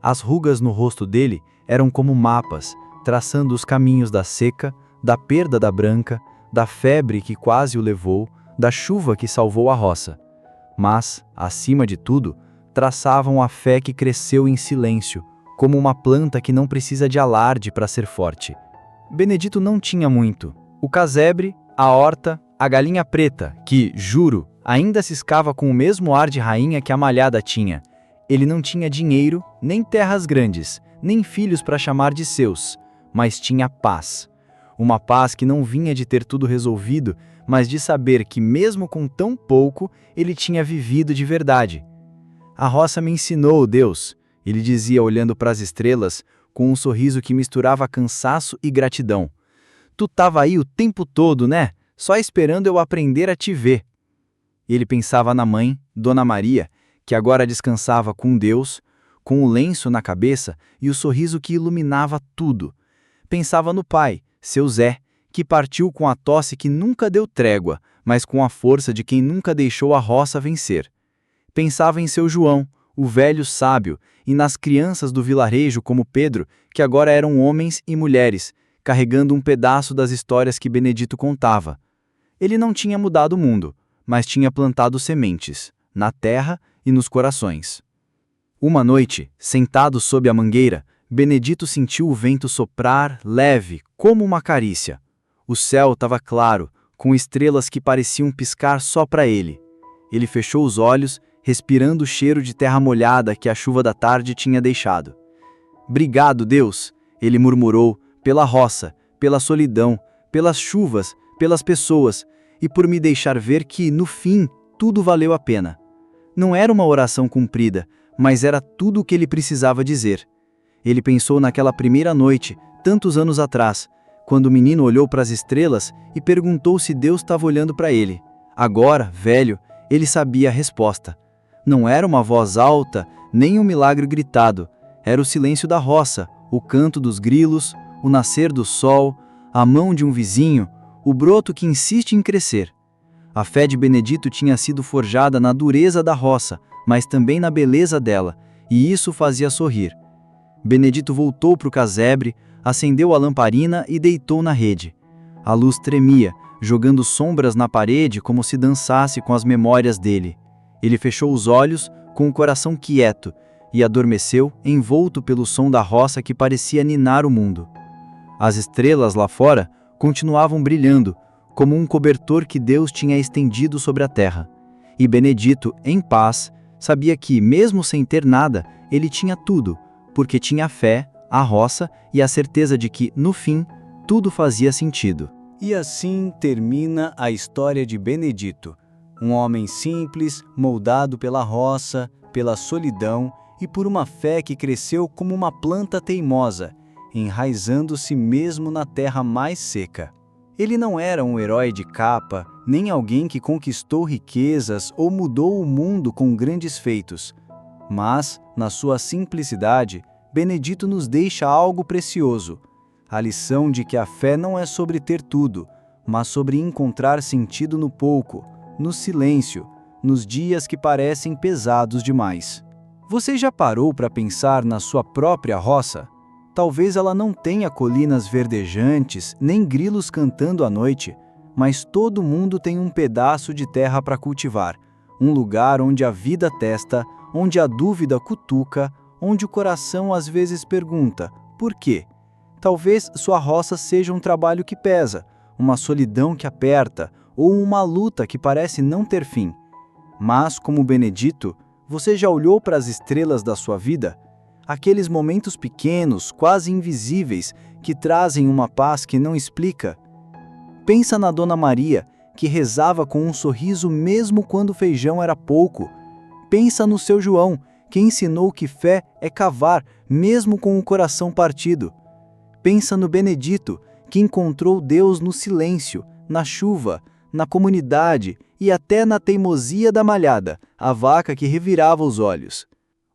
As rugas no rosto dele eram como mapas, traçando os caminhos da seca, da perda da Branca, da febre que quase o levou, da chuva que salvou a roça. Mas, acima de tudo, traçavam a fé que cresceu em silêncio, como uma planta que não precisa de alarde para ser forte. Benedito não tinha muito. O casebre, a horta, a galinha preta, que, juro, ainda ciscava com o mesmo ar de rainha que a malhada tinha. Ele não tinha dinheiro, nem terras grandes, nem filhos para chamar de seus, mas tinha paz. Uma paz que não vinha de ter tudo resolvido, mas de saber que mesmo com tão pouco, ele tinha vivido de verdade. A roça me ensinou, Deus, ele dizia olhando para as estrelas, com um sorriso que misturava cansaço e gratidão. Tu tava aí o tempo todo, né? Só esperando eu aprender a te ver. Ele pensava na mãe, Dona Maria, que agora descansava com Deus, com o lenço na cabeça e o sorriso que iluminava tudo. Pensava no pai, seu Zé, que partiu com a tosse que nunca deu trégua, mas com a força de quem nunca deixou a roça vencer. Pensava em seu João, o velho sábio, e nas crianças do vilarejo como Pedro, que agora eram homens e mulheres, carregando um pedaço das histórias que Benedito contava. Ele não tinha mudado o mundo, mas tinha plantado sementes, na terra e nos corações. Uma noite, sentado sob a mangueira, Benedito sentiu o vento soprar, leve, como uma carícia. O céu estava claro, com estrelas que pareciam piscar só para ele. Ele fechou os olhos, respirando o cheiro de terra molhada que a chuva da tarde tinha deixado. Obrigado, Deus, ele murmurou, pela roça, pela solidão, pelas chuvas, pelas pessoas, e por me deixar ver que, no fim, tudo valeu a pena. Não era uma oração cumprida, mas era tudo o que ele precisava dizer. Ele pensou naquela primeira noite, tantos anos atrás, quando o menino olhou para as estrelas e perguntou se Deus estava olhando para ele. Agora, velho, ele sabia a resposta. Não era uma voz alta, nem um milagre gritado. Era o silêncio da roça, o canto dos grilos, o nascer do sol, a mão de um vizinho, o broto que insiste em crescer. A fé de Benedito tinha sido forjada na dureza da roça, mas também na beleza dela, e isso fazia sorrir. Benedito voltou para o casebre, acendeu a lamparina e deitou na rede. A luz tremia, jogando sombras na parede como se dançasse com as memórias dele. Ele fechou os olhos, com o coração quieto, e adormeceu, envolto pelo som da roça que parecia ninar o mundo. As estrelas lá fora continuavam brilhando, como um cobertor que Deus tinha estendido sobre a terra. E Benedito, em paz, sabia que, mesmo sem ter nada, ele tinha tudo, porque tinha a fé, a roça e a certeza de que, no fim, tudo fazia sentido. E assim termina a história de Benedito, um homem simples, moldado pela roça, pela solidão e por uma fé que cresceu como uma planta teimosa, enraizando-se mesmo na terra mais seca. Ele não era um herói de capa, nem alguém que conquistou riquezas ou mudou o mundo com grandes feitos. Mas, na sua simplicidade, Benedito nos deixa algo precioso: a lição de que a fé não é sobre ter tudo, mas sobre encontrar sentido no pouco, no silêncio, nos dias que parecem pesados demais. Você já parou para pensar na sua própria roça? Talvez ela não tenha colinas verdejantes, nem grilos cantando à noite, mas todo mundo tem um pedaço de terra para cultivar, um lugar onde a vida testa, onde a dúvida cutuca, onde o coração às vezes pergunta, por quê? Talvez sua roça seja um trabalho que pesa, uma solidão que aperta, ou uma luta que parece não ter fim. Mas, como Benedito, você já olhou para as estrelas da sua vida? Aqueles momentos pequenos, quase invisíveis, que trazem uma paz que não explica. Pensa na Dona Maria, que rezava com um sorriso mesmo quando o feijão era pouco. Pensa no seu João, que ensinou que fé é cavar mesmo com o coração partido. Pensa no Benedito, que encontrou Deus no silêncio, na chuva, na comunidade e até na teimosia da malhada, a vaca que revirava os olhos.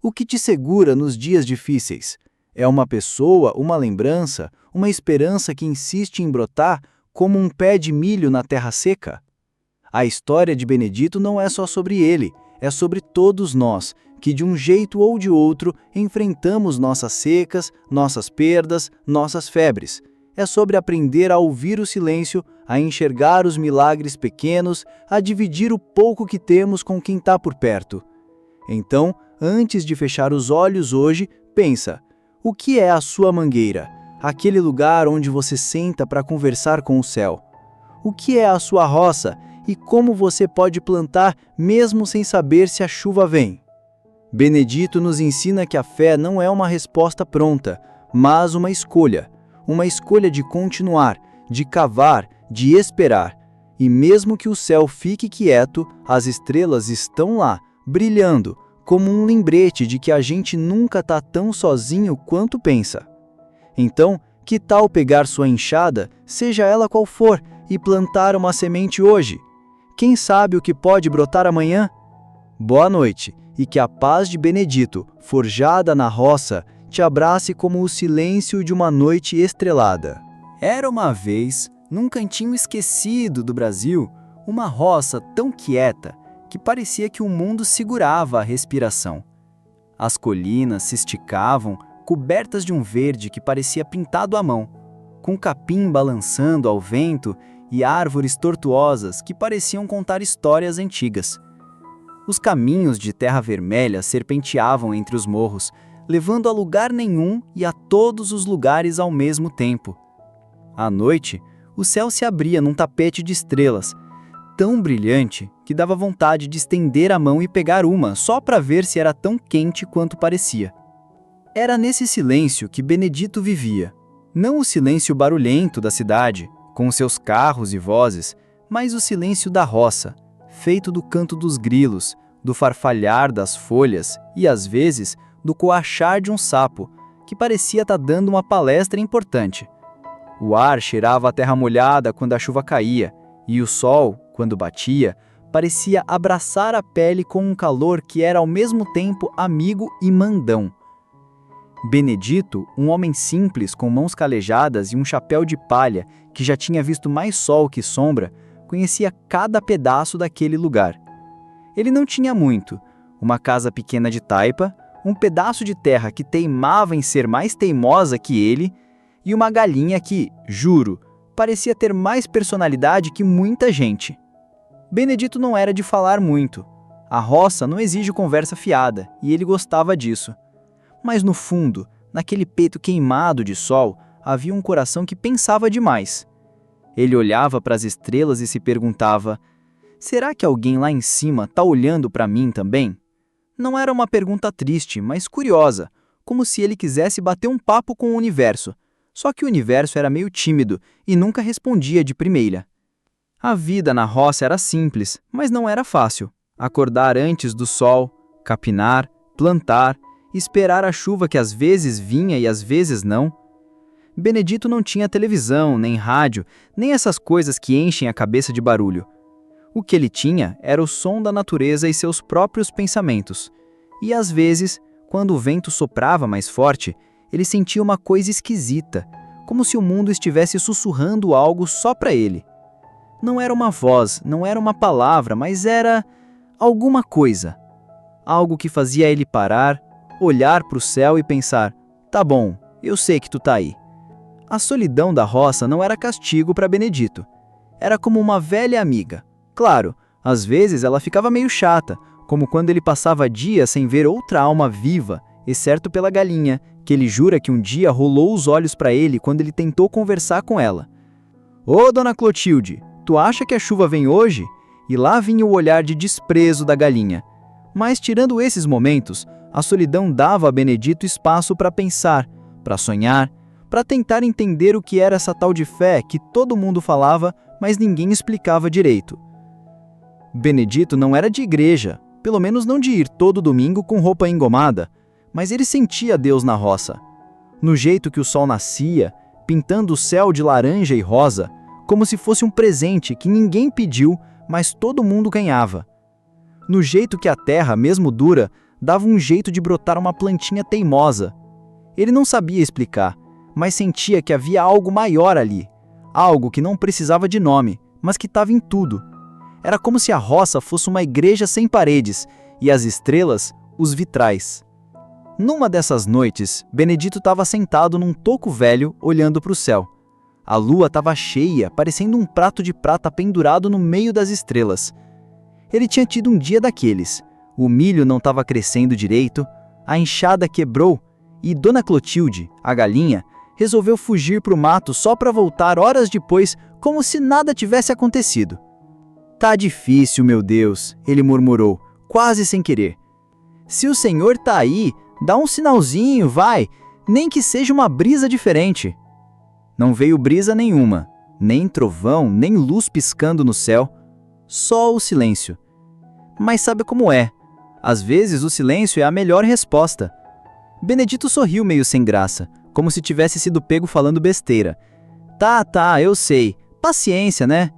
O que te segura nos dias difíceis? É uma pessoa, uma lembrança, uma esperança que insiste em brotar como um pé de milho na terra seca? A história de Benedito não é só sobre ele, é sobre todos nós, que de um jeito ou de outro enfrentamos nossas secas, nossas perdas, nossas febres. É sobre aprender a ouvir o silêncio, a enxergar os milagres pequenos, a dividir o pouco que temos com quem está por perto. Então, antes de fechar os olhos hoje, pensa, o que é a sua mangueira? Aquele lugar onde você senta para conversar com o céu. O que é a sua roça e como você pode plantar mesmo sem saber se a chuva vem? Benedito nos ensina que a fé não é uma resposta pronta, mas uma escolha de continuar, de cavar, de esperar. E mesmo que o céu fique quieto, as estrelas estão lá, brilhando, como um lembrete de que a gente nunca está tão sozinho quanto pensa. Então, que tal pegar sua enxada, seja ela qual for, e plantar uma semente hoje? Quem sabe o que pode brotar amanhã? Boa noite, e que a paz de Benedito, forjada na roça, te abrace como o silêncio de uma noite estrelada. Era uma vez, num cantinho esquecido do Brasil, uma roça tão quieta que parecia que o mundo segurava a respiração. As colinas se esticavam, cobertas de um verde que parecia pintado à mão, com capim balançando ao vento e árvores tortuosas que pareciam contar histórias antigas. Os caminhos de terra vermelha serpenteavam entre os morros, levando a lugar nenhum e a todos os lugares ao mesmo tempo. À noite, o céu se abria num tapete de estrelas, tão brilhante que dava vontade de estender a mão e pegar uma só para ver se era tão quente quanto parecia. Era nesse silêncio que Benedito vivia. Não o silêncio barulhento da cidade, com seus carros e vozes, mas o silêncio da roça, feito do canto dos grilos, do farfalhar das folhas e, às vezes, do coachar de um sapo, que parecia estar dando uma palestra importante. O ar cheirava a terra molhada quando a chuva caía, e o sol, quando batia, parecia abraçar a pele com um calor que era ao mesmo tempo amigo e mandão. Benedito, um homem simples com mãos calejadas e um chapéu de palha que já tinha visto mais sol que sombra, conhecia cada pedaço daquele lugar. Ele não tinha muito, uma casa pequena de taipa, um pedaço de terra que teimava em ser mais teimosa que ele e uma galinha que, juro, parecia ter mais personalidade que muita gente. Benedito não era de falar muito. A roça não exige conversa fiada, e ele gostava disso. Mas no fundo, naquele peito queimado de sol, havia um coração que pensava demais. Ele olhava para as estrelas e se perguntava: será que alguém lá em cima está olhando para mim também? Não era uma pergunta triste, mas curiosa, como se ele quisesse bater um papo com o universo. Só que o universo era meio tímido e nunca respondia de primeira. A vida na roça era simples, mas não era fácil. Acordar antes do sol, capinar, plantar, esperar a chuva que às vezes vinha e às vezes não. Benedito não tinha televisão, nem rádio, nem essas coisas que enchem a cabeça de barulho. O que ele tinha era o som da natureza e seus próprios pensamentos. E às vezes, quando o vento soprava mais forte, ele sentia uma coisa esquisita, como se o mundo estivesse sussurrando algo só para ele. Não era uma voz, não era uma palavra, mas era alguma coisa. Algo que fazia ele parar, olhar para o céu e pensar: tá bom, eu sei que tu tá aí. A solidão da roça não era castigo para Benedito. Era como uma velha amiga. Claro, às vezes ela ficava meio chata, como quando ele passava dias sem ver outra alma viva, exceto pela galinha, que ele jura que um dia rolou os olhos para ele quando ele tentou conversar com ela. Ô, dona Clotilde, tu acha que a chuva vem hoje? E lá vinha o olhar de desprezo da galinha. Mas tirando esses momentos, a solidão dava a Benedito espaço para pensar, para sonhar, para tentar entender o que era essa tal de fé que todo mundo falava, mas ninguém explicava direito. Benedito não era de igreja, pelo menos não de ir todo domingo com roupa engomada, mas ele sentia Deus na roça. No jeito que o sol nascia, pintando o céu de laranja e rosa, como se fosse um presente que ninguém pediu, mas todo mundo ganhava. No jeito que a terra, mesmo dura, dava um jeito de brotar uma plantinha teimosa. Ele não sabia explicar, mas sentia que havia algo maior ali, algo que não precisava de nome, mas que estava em tudo. Era como se a roça fosse uma igreja sem paredes e as estrelas, os vitrais. Numa dessas noites, Benedito estava sentado num toco velho, olhando para o céu. A lua estava cheia, parecendo um prato de prata pendurado no meio das estrelas. Ele tinha tido um dia daqueles. O milho não estava crescendo direito, a enxada quebrou e Dona Clotilde, a galinha, resolveu fugir para o mato só para voltar horas depois, como se nada tivesse acontecido. Tá difícil, meu Deus, ele murmurou, quase sem querer. Se o senhor tá aí, dá um sinalzinho, vai, nem que seja uma brisa diferente. Não veio brisa nenhuma. Nem trovão, nem luz piscando no céu. Só o silêncio. Mas sabe como é? Às vezes o silêncio é a melhor resposta. Benedito sorriu meio sem graça, como se tivesse sido pego falando besteira. Tá, eu sei. Paciência, né?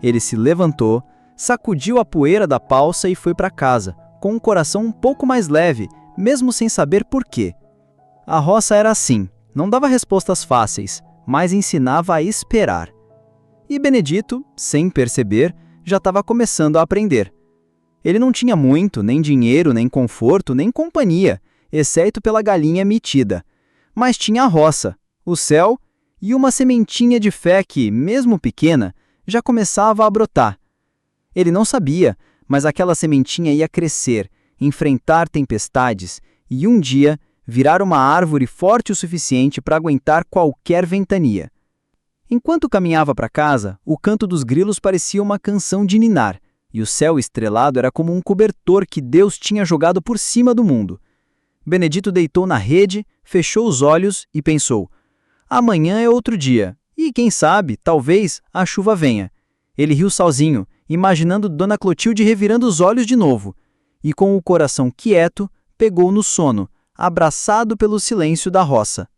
Ele se levantou, sacudiu a poeira da palça e foi para casa, com um coração um pouco mais leve, mesmo sem saber por quê. A roça era assim, não dava respostas fáceis, mas ensinava a esperar. E Benedito, sem perceber, já estava começando a aprender. Ele não tinha muito, nem dinheiro, nem conforto, nem companhia, exceto pela galinha metida. Mas tinha a roça, o céu e uma sementinha de fé que, mesmo pequena, já começava a brotar. Ele não sabia, mas aquela sementinha ia crescer, enfrentar tempestades e um dia virar uma árvore forte o suficiente para aguentar qualquer ventania. Enquanto caminhava para casa, o canto dos grilos parecia uma canção de ninar, e o céu estrelado era como um cobertor que Deus tinha jogado por cima do mundo. Benedito deitou na rede, fechou os olhos e pensou: amanhã é outro dia, e quem sabe, talvez, a chuva venha. Ele riu sozinho, imaginando Dona Clotilde revirando os olhos de novo, e com o coração quieto, pegou no sono, abraçado pelo silêncio da roça.